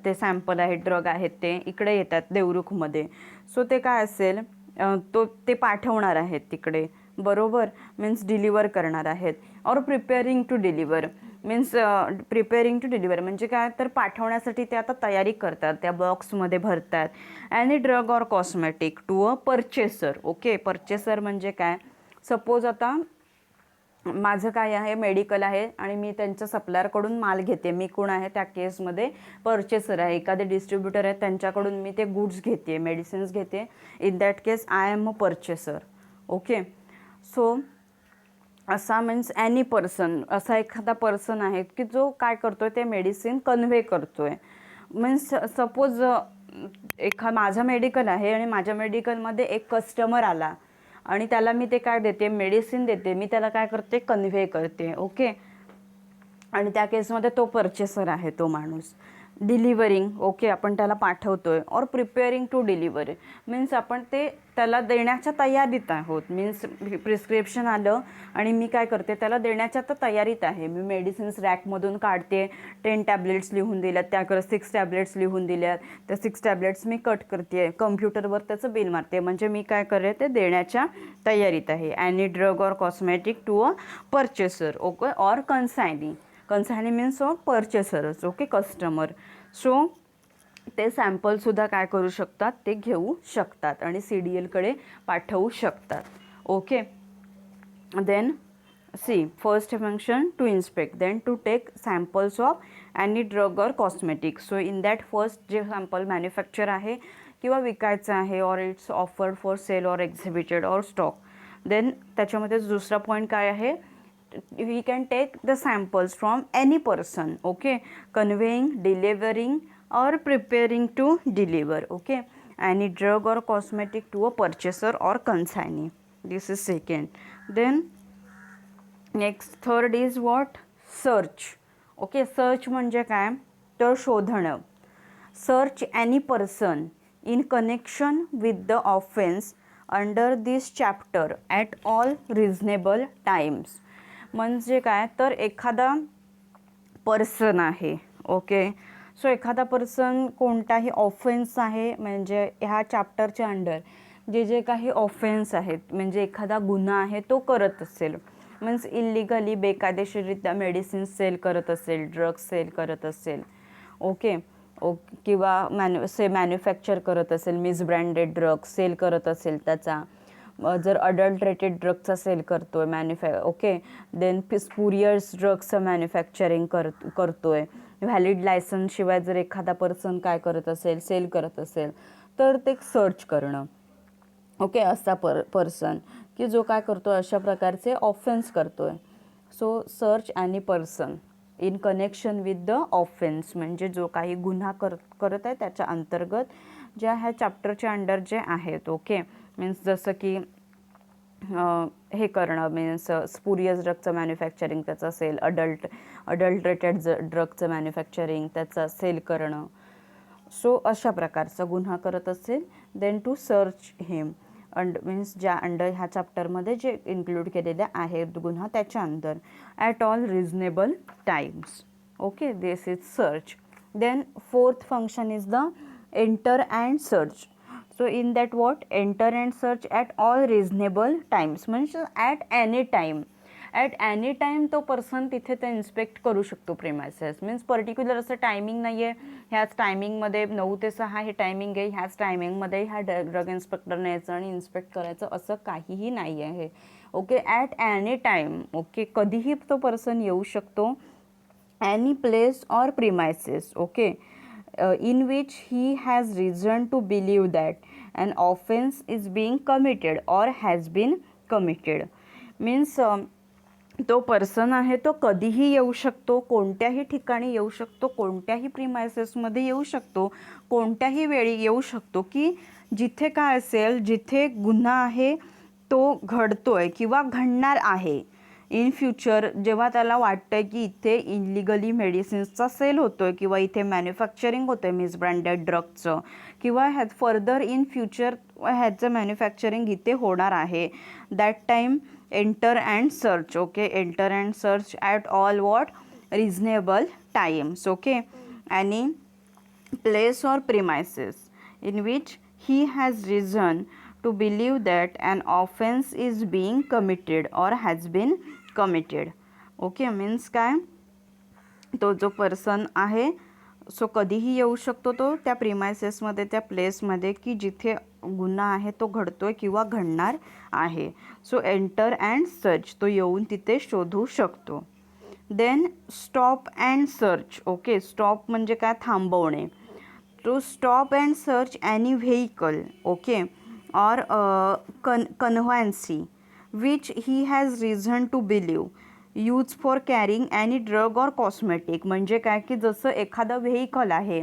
Speaker 1: ते सॅम्पल आहेत, ड्रग आहेत, ते इकडे येतात देवरुखमध्ये. सो ते काय असेल, ते पाठवणार आहेत तिकडे, बरोबर, मीन्स डिलिव्हर करणार आहेत. Or preparing to deliver means preparing to deliver म्हणजे काय, तर पाठवण्यासाठी ते आता तयारी करतात, त्या बॉक्समध्ये भरतात. Any drug or cosmetic to a purchaser. Okay, purchaser म्हणजे काय, सपोज आता माझं काय आहे, मेडिकल आहे आणि मी त्यांच्या सप्लायरकडून माल घेते, मी कोण आहे त्या केसमध्ये परचेसर आहे, एखादे डिस्ट्रीब्युटर आहेत त्यांच्याकडून मी ते गुड्स घेते, मेडिसिन्स घेते, in that case I am a purchaser. Okay, so असा मीन्स एनी पर्सन, असा एखादा पर्सन आहे की जो काय करतोय, ते मेडिसिन कन्व्हे करतोय. मीन्स सपोज माझं मेडिकल आहे आणि माझ्या मेडिकलमध्ये एक कस्टमर आला आणि त्याला मी ते काय देते, मेडिसिन देते, मी त्याला काय करते, कन्व्हे करते. ओके, आणि त्या केसमध्ये तो परचेसर आहे तो माणूस. डिलिव्हरिंग, ओके, आपण त्याला पाठवतोय. और प्रिपेअरिंग टू डिलिव्हर मीन्स आपण ते त्याला देण्याच्या तयारीत आहोत, मीन्स प्रिस्क्रिप्शन आलं आणि मी काय करते, त्याला देण्याच्या तर तयारीत आहे. मी मेडिसिन्स रॅकमधून काढते, 10 टॅबलेट्स लिहून दिल्यात, त्याकडे 6 टॅबलेट्स लिहून दिल्यात, त्या 6 टॅबलेट्स मी कट करते, कम्प्युटरवर त्याचं बिल मारते, म्हणजे मी काय करे, ते देण्याच्या तयारीत आहे. Any drug or cosmetic to a purchaser. Okay, or consigning. Consigning means of परचेसरच. Okay, customer. सो ते सॅम्पलसुद्धा काय करू शकतात, ते घेऊ शकतात आणि CDLकडे पाठवू शकतात. Okay, then see first function to inspect, then to take samples of any drug or cosmetic. So in that first जे सॅम्पल मॅन्युफॅक्चर आहे किंवा विकायचं आहे, or its offered for sale or exhibited or stock. Then त्याच्यामध्ये दुसरा पॉईंट काय आहे, we can take the samples from any person. Okay, conveying, delivering or preparing to deliver. Okay, any drug or cosmetic to a purchaser or consignee. This is second. Then next third is what, search. Okay, search म्हणजे काय, तर शोधणं. Search any person in connection with the offense under this chapter at all reasonable times. म्हणजे काय, तर एखादा पर्सन आहे. ओके, सो एखादा पर्सन कोणताही ऑफेन्स आहे म्हणजे ह्या चॅप्टरच्या अंडर जे जे काही ऑफेन्स आहेत म्हणजे एखादा गुन्हा आहे तो करत असेल, मीन्स इलिगली बेकायदेशीररित्या मेडिसिन्स सेल करत असेल, ड्रग्स सेल करत असेल, ओके किंवा मॅन्युफॅक्चर करत असेल, मिसब्रँडेड ड्रग्स सेल करत असेल, त्याचा जर अडल्ट्रेटेड ड्रग्सचा सेल करतोय ओके, देन स्पुरियस ड्रग्सचं मॅन्युफॅक्चरिंग करतोय, व्हॅलिड लायसन्स शिवाय जर एखादा पर्सन काय करत असेल, सेल करत असेल, तर ते सर्च करणं, ओके, असा पर्सन की जो काय करतोय अशा प्रकारचे ऑफेन्स करतोय. सो सर्च आणि person in connection with the offence म्हणजे जो काही गुन्हा करत आहे त्याच्या अंतर्गत ज्या ह्या चॅप्टरच्या अंडर जे आहेत, ओके, मीन्स जसं की हे करणं, मीन्स स्पुरियस ड्रगचं मॅन्युफॅक्चरिंग त्याचा सेल, अडल्ट्रेटेड ड्रगचं मॅन्युफॅक्चरिंग त्याचा सेल करणं. सो अशा प्रकारचा गुन्हा करत असेल, then to search him means ज्या अंडर ह्या चॅप्टरमध्ये जे इन्क्लूड केलेल्या आहेत गुन्हा त्याच्या अंदर, at all reasonable times, okay, this is search. Then fourth function is the enter and search. So in that what, enter and search at all reasonable times म्हणजे at any time, at any time तो पर्सन तिथे ते इन्स्पेक्ट करू शकतो प्रेमायसेस. मीन्स पर्टिक्युलर असं टायमिंग नाही आहे, ह्याच टायमिंगमध्ये 9 ते 6 हे टायमिंग आहे, ह्याच टायमिंगमध्ये ह्या ड्रग इन्स्पेक्टरने यायचं आणि इन्स्पेक्ट करायचं असं काहीही नाही आहे, okay. At any time, okay, कधीही तो पर्सन येऊ शकतो, any place or premises, okay, in which he has reason to believe that an offense is being committed or has been committed. Means तो पर्सन आहे तो कधीही येऊ शकतो, कोणत्याही ठिकाणी येऊ शकतो, कोणत्याही प्रिमायसेसमध्ये येऊ शकतो, कोणत्याही वेळी येऊ शकतो की जिथे काय असेल, जिथे गुन्हा आहे तो घडतोय किंवा घडणार आहे इन फ्युचर, जेव्हा त्याला वाटतंय की इथे इलिगली मेडिसिन्सचा सेल होतोय किंवा इथे मॅन्युफॅक्चरिंग होतंय मिसब्रँडेड ड्रगचं किंवा फर्दर इन फ्युचर ह्याचं मॅन्युफॅक्चरिंग इथे होणार आहे, that time enter and search, okay, enter and search at all what reasonable times, okay, आणि place or premises in which he has reason to believe that an offense is being committed or has been committed, okay. Means काय, तो जो पर्सन आहे सो कधीही येऊ शकतो तो त्या प्रिमायसेसमध्ये, त्या प्लेसमध्ये की जिथे गुन्हा आहे तो घडतोय किंवा घडणार आहे. सो एंटर अँड सर्च, तो येऊन तिथे शोधू शकतो. Then stop and search, okay, stop म्हणजे काय, थांबवणे. To stop and search any vehicle, okay, or conveyance which he has reason to believe use for carrying any drug or cosmetic. म्हणजे काय की जसं एखादं व्हेकल आहे,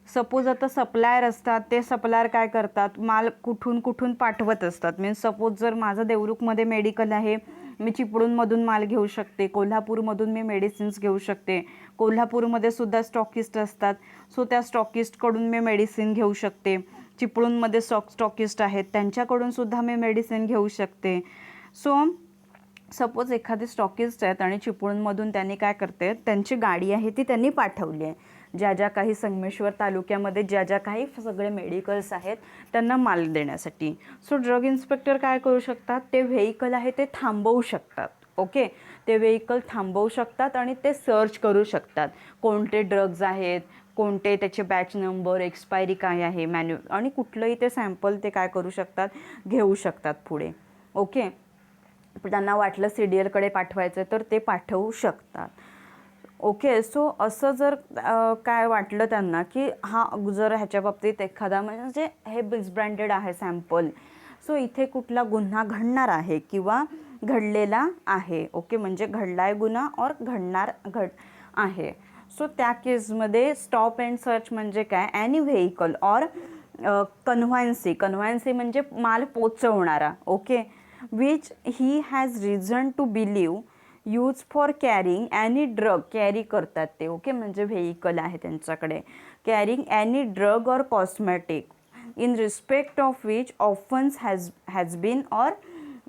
Speaker 1: सपोज आता सप्लायर असतात, ते सप्लायर काय करतात, माल कुठून कुठून पाठवत असतात. मीन्स सपोज जर माझं देवरुखमध्ये मेडिकल आहे, मी चिपळूणमधून माल घेऊ शकते, कोल्हापूरमधून मी मेडिसिन्स घेऊ शकते, कोल्हापूरमध्ये सुद्धा स्टॉकिस्ट असतात, सो त्या स्टॉकिस्टकडून मी मेडिसिन घेऊ शकते, चिपळूणमध्ये स्टॉकिस्ट आहेत त्यांच्याकडून सुद्धा मी मेडिसिन घेऊ शकते. सो सपोज एखादे स्टॉकिस्ट आहेत आणि चिपळूणमधून त्यांनी काय करते, त्यांची गाडी आहे ती त्यांनी पाठवली आहे, ज्या ज्या काही संगमेश्वर तालुक्यामध्ये ज्या ज्या काही सगळे मेडिकल्स आहेत त्यांना माल देण्यासाठी. सो ड्रग इन्स्पेक्टर काय करू शकतात, ते व्हेकल आहे ते थांबवू शकतात, ओके, ते व्हेकल थांबवू शकतात आणि ते सर्च करू शकतात कोणते ड्रग्ज आहेत, कोणते त्याचे बॅच नंबर, एक्सपायरी काय आहे, आणि कुठलंही ते सॅम्पल ते काय करू शकतात, घेऊ शकतात पुढे, ओके. त्यांना वाटलं सीडीएलकडे पाठवायचं तर ते पाठवू शकतात, ओके. सो असं जर काय वाटलं त्यांना की हा जर ह्याच्या बाबतीत एखादा म्हणजे हे मिसब्रँडेड आहे सॅम्पल, सो इथे कुठला गुन्हा घडणार आहे किंवा घडलेला आहे, ओके, म्हणजे घडलाय गुन्हा और घडणार आहे. सो त्या केसमध्ये स्टॉप अँड सर्च म्हणजे काय, ॲनी व्हेकल और कन्व्हान्सी म्हणजे माल पोचवणारा, okay, which he has reason to believe use for carrying any drug, carry करतात ते, ओके, म्हणजे व्हेकल आहे त्यांच्याकडे, carrying any drug or cosmetic in respect of which offence has been or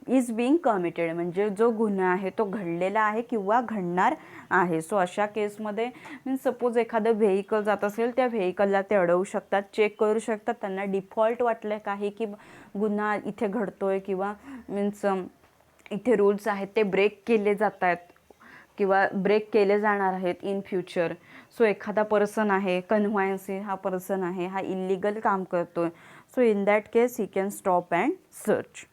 Speaker 1: is being committed, म्हणजे जो गुन्हा आहे तो घडलेला आहे किंवा घडणार आहे. सो अशा केसमध्ये मीन्स सपोज एखादं व्हेकल जात असेल, त्या व्हेकलला ते अडवू शकतात, चेक करू शकतात. त्यांना डिफॉल्ट वाटलं काही की गुन्हा इथे घडतोय किंवा मीन्स इथे रूल्स आहेत ते ब्रेक केले जात आहेत किंवा ब्रेक केले जाणार आहेत इन फ्युचर. सो एखादा पर्सन आहे कन्व्हायन्सी, हा पर्सन आहे हा इलिगल काम करतोय. So in that case he can stop and search.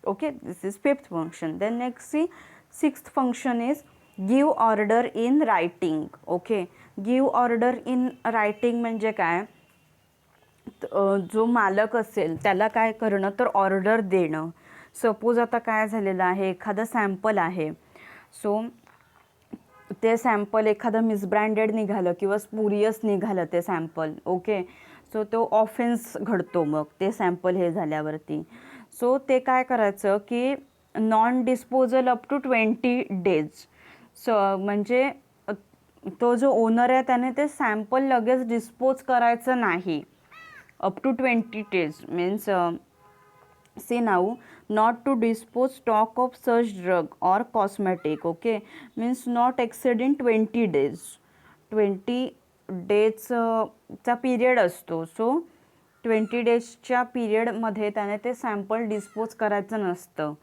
Speaker 1: Okay, this is fifth function. Then next see, sixth function is give order in writing. Okay, give order in writing म्हणजे काय, जो मालक असेल त्याला काय करणं तर ऑर्डर देणं. सपोज आता काय झालेलं आहे, एखादं सॅम्पल आहे. सो ते सॅम्पल एखादं मिसब्रँडेड निघालं किंवा स्पुरियस निघालं ते सॅम्पल. ओके, सो तो ऑफेन्स घडतो मग ते सॅम्पल हे झाल्यावरती. सो ते काय करायचं की non disposal up to 20 days. म्हणजे तो जो ओनर आहे त्याने ते सॅम्पल लगेच डिस्पोज करायचं नाही. Up to 20 days means say now not to dispose stock of such drug or cosmetic. Okay, means not exceeding 20 days. 20 days चा पिरियड असतो. सो 20 daysच्या पिरियडमध्ये त्याने ते सॅम्पल डिस्पोज करायचं नसतं.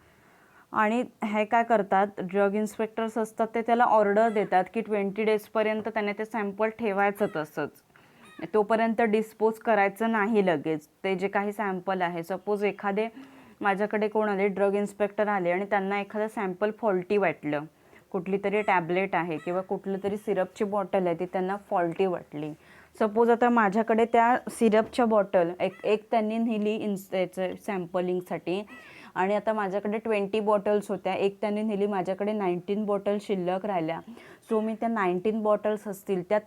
Speaker 1: आणि हे काय करतात ड्रग इन्स्पेक्टर्स असतात ते त्याला ऑर्डर देतात की 20 daysपर्यंत त्याने ते सॅम्पल ठेवायचं तसंच, तोपर्यंत डिस्पोज करायचं नाही लगेच ते जे काही सॅम्पल आहे. सपोज एखादे माझ्याकडे कोण आले, ड्रग इन्स्पेक्टर आले आणि त्यांना एखादं सॅम्पल फॉल्टी वाटलं, कुठली तरी टॅबलेट आहे किंवा कुठली तरी सिरपची बॉटल आहे ती त्यांना फॉल्टी वाटली. सपोज आता माझ्याकडे त्या सिरपच्या बॉटल एक त्यांनी नेली त्याचं सॅम्पलिंगसाठी आणि आता माझ्याकडे 20 बॉटल्स होत्या, एक त्यांनी नेली, माझ्याकडे 19 बॉटल शिल्लक राहिल्या. सो मी त्या 19 बॉटल्स असतील त्या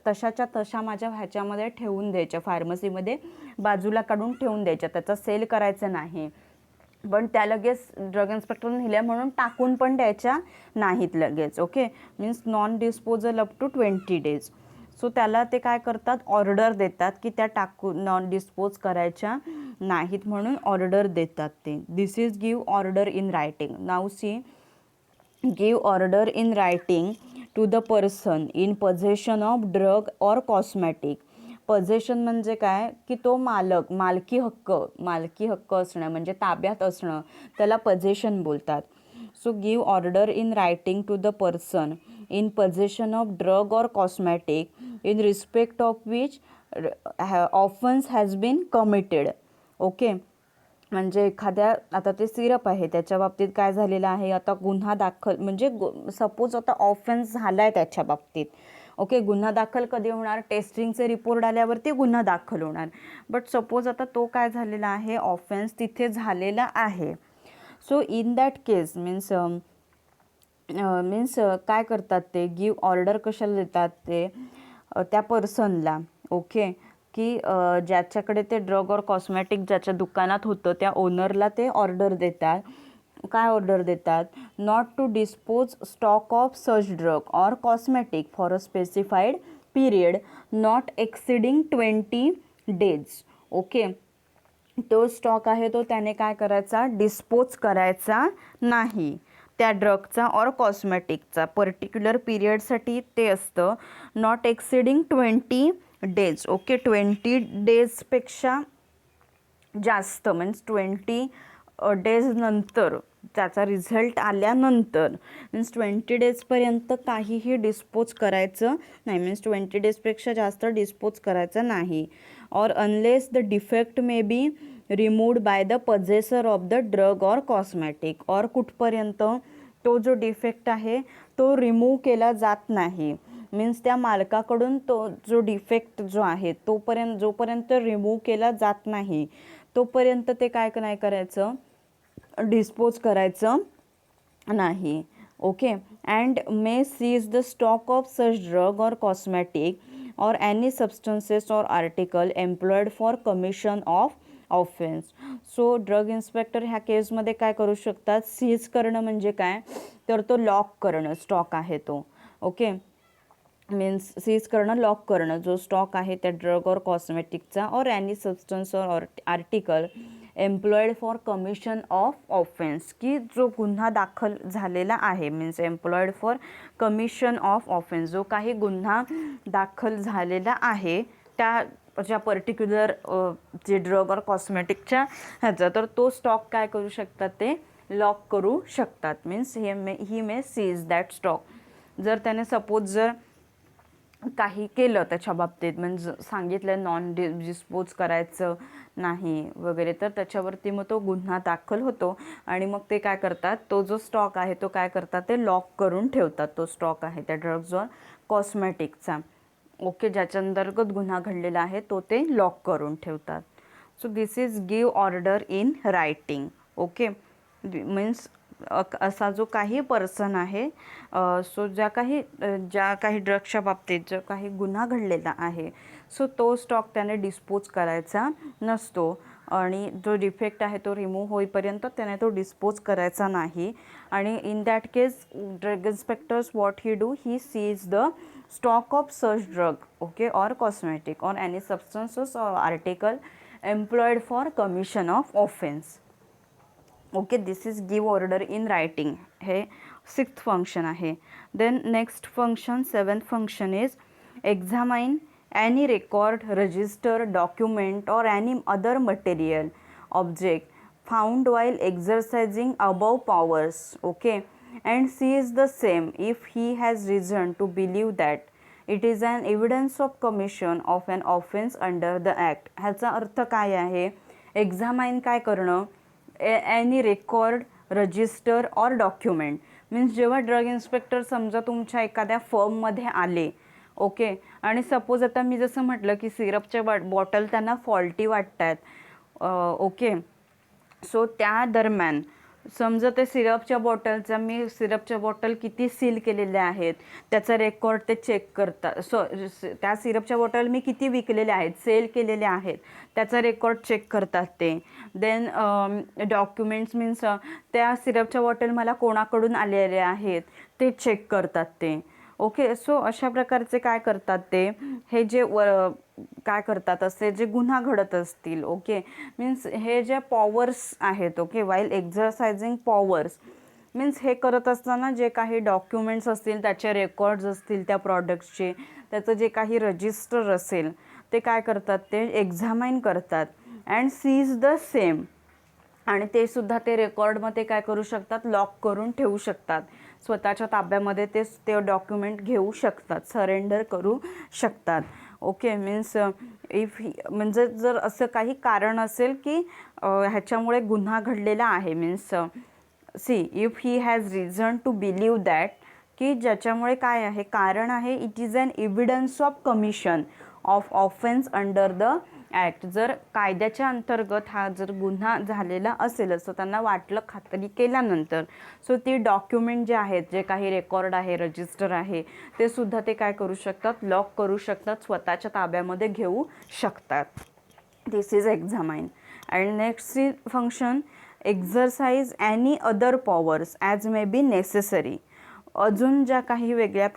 Speaker 1: तशाच्या तशा माझ्या ह्याच्यामध्ये ठेवून द्यायच्या, फार्मसीमध्ये बाजूला काढून ठेवून द्यायच्या, त्याचा सेल करायचं नाही. पण त्या लगेच ड्रग इन्स्पेक्टरने नेल्या म्हणून टाकून पण द्यायच्या नाहीत लगेच. Okay, means non disposal up to 20 days. सो त्याला ते काय करतात ऑर्डर देतात की त्या नॉन डिस्पोज करायच्या नाहीत म्हणून ऑर्डर देतात ते. This is give order in writing. Now see, give order in writing to the person in possession of drug or cosmetic. Possession म्हणजे काय की तो मालकी हक्क असणं म्हणजे ताब्यात असणं, त्याला पोझेशन बोलतात. So give order in writing to the person in possession of drug or cosmetic in respect of which offense has been committed. Okay, म्हणजे एखाद्या आता ते सिरप आहे त्याच्या बाबतीत काय झालेलं आहे, आता गुन्हा दाखल म्हणजे सपोज आता ऑफेन्स झाला आहे त्याच्या बाबतीत. ओके, गुन्हा दाखल कधी होणार, टेस्टिंगचे रिपोर्ट आल्यावरती गुन्हा दाखल होणार. बट सपोज आता तो काय झालेला आहे, ऑफेन्स तिथे झालेला आहे. So in that case means काय करतात ते गिव्ह ऑर्डर कशाला देतात ते त्या पर्सनला. ओके, की ज्याच्याकडे ते ड्रग और कॉस्मॅटिक ज्याच्या दुकानात होतं त्या ओनरला ते ऑर्डर देतात. काय ऑर्डर देतात, not to dispose stock of such drug or cosmetic for a specified period not exceeding 20 days. Okay, तो स्टॉक आहे तो त्याने काय करायचा डिस्पोज करायचा नाही त्या ड्रगचा और कॉस्मॅटिकचा. पर्टिक्युलर पिरियडसाठी ते असतं नॉट एक्सिडिंग 20 days. ओके, 20 daysपेक्षा जास्त मीन्स 20 days नंतर त्याचा रिझल्ट आल्यानंतर मीन्स 20 daysपर्यंत काहीही डिस्पोज करायचं नाही. मीन्स 20 daysपेक्षा जास्त डिस्पोज करायचं नाही. और unless the defect may be removed by the possessor of the drug or cosmetic. और कुठपर्यंत तो जो डिफेक्ट आहे तो रिमूव्ह केला जात नाही. मीन्स त्या मालकाकडून तो जो डिफेक्ट जो आहे जोपर्यंत रिमूव्ह केला जात नाही तोपर्यंत ते काय नाही करायचं, डिस्पोज करायचं नाही. Okay, and may seize the stock of such drug or cosmetic or any substances or article employed for commission of offence. So drug inspector ह्या केसमध्ये काय करू शकतात, सीज करणं म्हणजे काय तर तो लॉक करणं स्टॉक आहे तो. ओके, मीन्स सीज करणं लॉक करणं जो स्टॉक आहे त्या ड्रग और कॉस्मॅटिकचा और एनी सबस्टन्स और article employed for commission of offence, की जो गुन्हा दाखल झालेला आहे, means employed for commission of offence, जो काही गुन्हा दाखल झालेला आहे त्या पर्टिक्युलर जे ड्रग और कॉस्मेटिकच्या ह्याचा, तर तो स्टॉक काय करू शकतात, ते लॉक करू शकतात. Means he may seize that stock. जर त्याने सपोज जर काही केलं त्याच्या बाबतीत, म्हणजे सांगितलं नॉन डिस्पोज करायचं नाही वगैरे, तर त्याच्यावरती मग तो गुन्हा दाखल होतो आणि मग ते काय करतात, तो जो स्टॉक आहे तो काय करतात, ते लॉक करून ठेवतात. तो स्टॉक आहे त्या ड्रग्ज और कॉस्मेटिकचा, ओके, ज्याच्या अंतर्गत गुन्हा घडलेला आहे तो ते लॉक करून ठेवतात. So this is give order in writing. Okay, means असा जो काही पर्सन आहे, सो ज्या काही ड्रग्सच्या बाबतीत जो काही गुन्हा घडलेला आहे, सो तो स्टॉक त्याने डिस्पोज करायचा नसतो आणि जो डिफेक्ट आहे तो रिमूव्ह होईपर्यंत त्याने तो डिस्पोज करायचा नाही. आणि in that case drug inspectors what he do, he seize the stock of such drug, okay, or cosmetic or any substances or article employed for commission of offence. Okay, this is give order in writing, हे 6th फंक्शन आहे. Then next function, 7th function is examine any record, register, document or any other material object found while exercising above powers, okay, and sees the same if he has reason to believe that it is an evidence of commission of an offense under the act. ह्याचा अर्थ काय आहे, एक्झामाइन काय करणं, एनी रेकॉर्ड, रजिस्टर और डॉक्युमेंट. मीन्स जेव्हा ड्रग इन्स्पेक्टर समजा तुमच्या एखाद्या फर्ममध्ये आले, ओके, आणि सपोज आता मी जसं म्हटलं की सिरपच्या बॉटल त्यांना फॉल्टी वाटतात, ओके, सो त्या दरम्यान समजा ते सिरपच्या बॉटल किती सील केलेल्या आहेत त्याचा रेकॉर्ड ते चेक करतात. त्या सिरपच्या बॉटल मी किती विकलेल्या आहेत, सेल केलेल्या आहेत, त्याचा रेकॉर्ड चेक करतात ते. देन डॉक्युमेंट्स मीन्स त्या सिरपच्या बॉटल मला कोणाकडून आलेल्या आहेत ते चेक करतात ते. ओके, सो अशा प्रकारचे काय करतात ते, हे जे काय करतात असे जे गुन्हा घडत असतील, ओके, मीन्स हे जे पॉवर्स आहेत, ओके, वाईल एक्झरसायझिंग पॉवर्स, मीन्स हे करत असताना जे काही डॉक्युमेंट्स असतील, त्याचे रेकॉर्ड्स असतील त्या प्रॉडक्ट्सचे, त्याचं जे काही रजिस्टर असेल ते काय करतात, ते एक्झामाइन करतात अँड सीज द सेम. आणि ते सुद्धा ते रेकॉर्डमध्ये काय करू शकतात, लॉक करून ठेवू शकतात, स्वतःच्या ताब्यामध्ये ते डॉक्युमेंट घेऊ शकतात, सरेंडर करू शकतात. ओके, मीन्स म्हणजे जर असं काही कारण असेल की ह्याच्यामुळे गुन्हा घडलेला आहे, means see if he has reason to believe that, की ज्याच्यामुळे काय आहे, कारण आहे, it is an evidence of commission of offence under the act. जर कायद्याच्या अंतर्गत हा जर गुन्हा झालेला असेल असं त्यांना वाटलं, खात्री केल्यानंतर, सो ती डॉक्युमेंट जे आहेत, जे काही रेकॉर्ड आहे, रजिस्टर आहे, ते सुद्धा ते काय करू शकतात, लॉक करू शकतात, स्वतःच्या ताब्यामध्ये घेऊ शकतात. This is examine. And next function, exercise any other powers as may be necessary. अजून ज्या काही वेगळ्या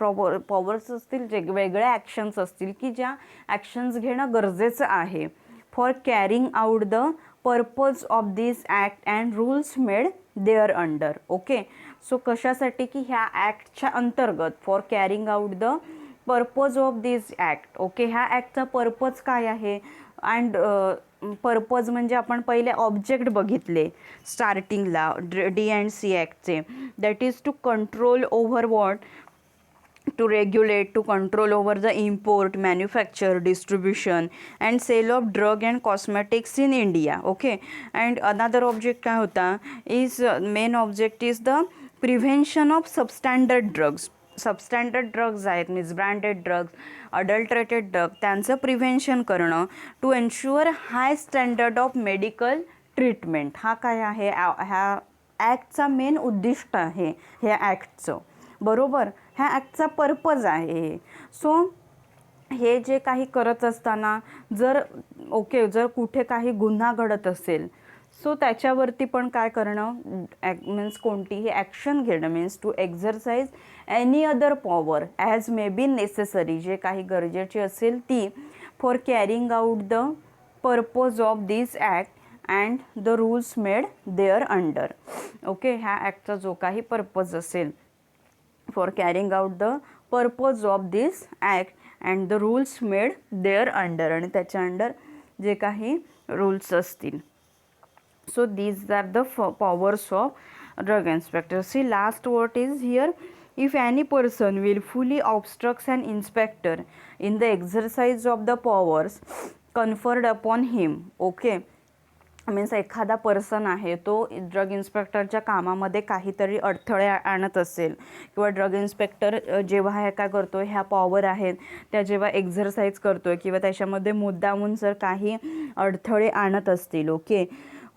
Speaker 1: पॉवर्स असतील, जे वेगळ्या ॲक्शन्स असतील की ज्या ॲक्शन्स घेणं गरजेचं आहे for carrying out the purpose of this act and rules made there under. Okay, so कशासाठी की ह्या ॲक्टच्या अंतर्गत, for carrying out the purpose of this act. Okay, ह्या ॲक्टचा पर्पज काय आहे, अँड पर्पज म्हणजे आपण पहिले ऑब्जेक्ट बघितले स्टार्टिंगला D&C ॲक्टचे, that is to control over what, to regulate, to control over the import, manufacture, distribution and sale of drug and cosmetics in India. Okay, and another object काय होता, is main object is the prevention of substandard drugs. Substandard drugs आहेत, मिसब्रँडेड ड्रग्ज, अडल्ट्रेटेड ड्रग, त्यांचं प्रिव्हेन्शन करणं, to ensure high standard of medical treatment. हा काय आहे, ह्या ॲक्टचा मेन उद्दिष्ट आहे, ह्या ॲक्टचं, बरोबर, ह्या ॲक्टचा पर्पज आहे. सो हे जे काही करत असताना जर जर कुठे काही गुन्हा घडत असेल, सो त्याच्यावरती पण काय करणं, मीन्स कोणतीही ॲक्शन घेणं, means to exercise any other power as may be necessary, जे काही गरजेची असेल ती, for carrying out the purpose of this act and the rules made there under. Okay, ह्या ॲक्टचा जो काही पर्पज असेल, for carrying out the purpose of this act and the rules made there under, आणि त्याच्या अंडर जे काही रूल्स असतील. So these are the powers of drug inspector. See, last word is here. If any person willfully obstructs an inspector in the exercise of the powers conferred upon him, okay, means एखादा पर्सन आहे तो ड्रग इन्स्पेक्टरच्या कामामध्ये काहीतरी अडथळे आणत असेल, किंवा ड्रग इन्स्पेक्टर जेव्हा हे काय करतो, ह्या पॉवर आहेत त्या जेव्हा एक्झरसाईज करतो आहे, किंवा त्याच्यामध्ये मुद्दामून जर काही अडथळे आणत असतील, okay,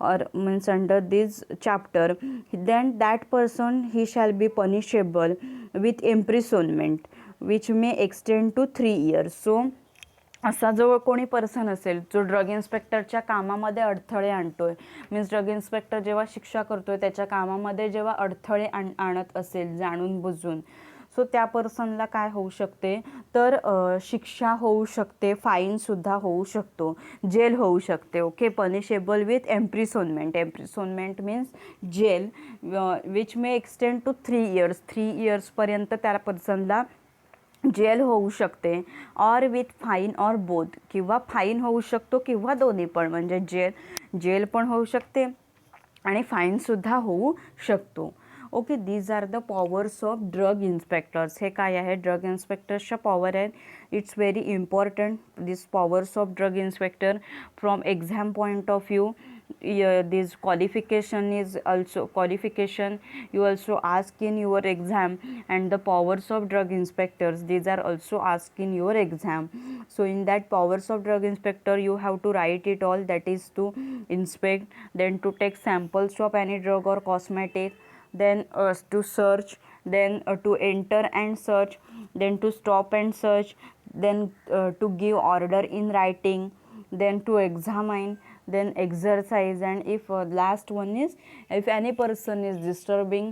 Speaker 1: or means under this chapter, then that person he shall be punishable with imprisonment which may extend to 3 years. So असा जो कोणी पर्सन असेल जो ड्रग इन्स्पेक्टरच्या कामामध्ये अडथळे आणतोय, मीन्स ड्रग इन्स्पेक्टर जेव्हा शिक्षा करतोय त्याच्या कामामध्ये जेव्हा अडथळे आणत असेल जाणून बुजून, सो त्या पर्सनला काय होऊ शकते, तर शिक्षा होऊ शकते, फाईनसुद्धा होऊ शकतो, जेल होऊ शकते. Okay, punishable with imprisonment. Imprisonment means jail, which may extend to 3 years. 3 yearsपर्यंत त्या पर्सनला जेल होऊ शकते, or with fine or both, किंवा फाईन होऊ शकतो किंवा दोन्ही पण, म्हणजे जेल पण होऊ शकते आणि फाईनसुद्धा होऊ शकतो. Okay, these are the powers of drug inspectors. हे काय आहे, ड्रग इन्स्पेक्टर्सच्या पॉवर आहेत. It's very important this powers of drug inspector from exam point of view. This qualification is also qualification you also ask in your exam, and the powers of drug inspectors, these are also asked in your exam. So in that powers of drug inspector you have to write it all, that is to inspect, then to take samples of any drug or cosmetic, then to search, then to enter and search, then to stop and search, then to give order in writing, then to examine, then exercise, and if last one is if any person is disturbing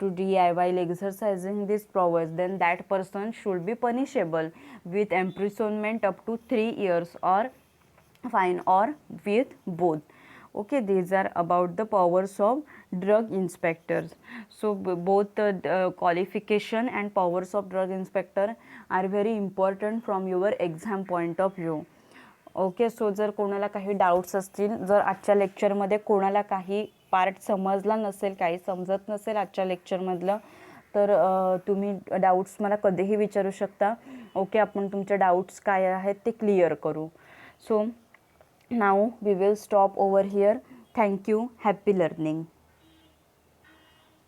Speaker 1: to DI while exercising this powers, then that person should be punishable with imprisonment up to 3 years or fine or with both. Okay, these are about the powers of drug inspectors. So both qualification and powers of drug inspector are very important from your exam point of view. Okay, so जर कोणाला काही डाऊट्स असतील, जर आजच्या लेक्चरमध्ये कोणाला काही पार्ट समजला नसेल, काही समजत नसेल आजच्या लेक्चरमधलं, तर तुम्ही डाऊट्स मला कधीही विचारू शकता. ओके, आपण तुमचे डाऊट्स काय आहेत ते क्लिअर करू. So now we will stop over here. Thank you. Happy learning.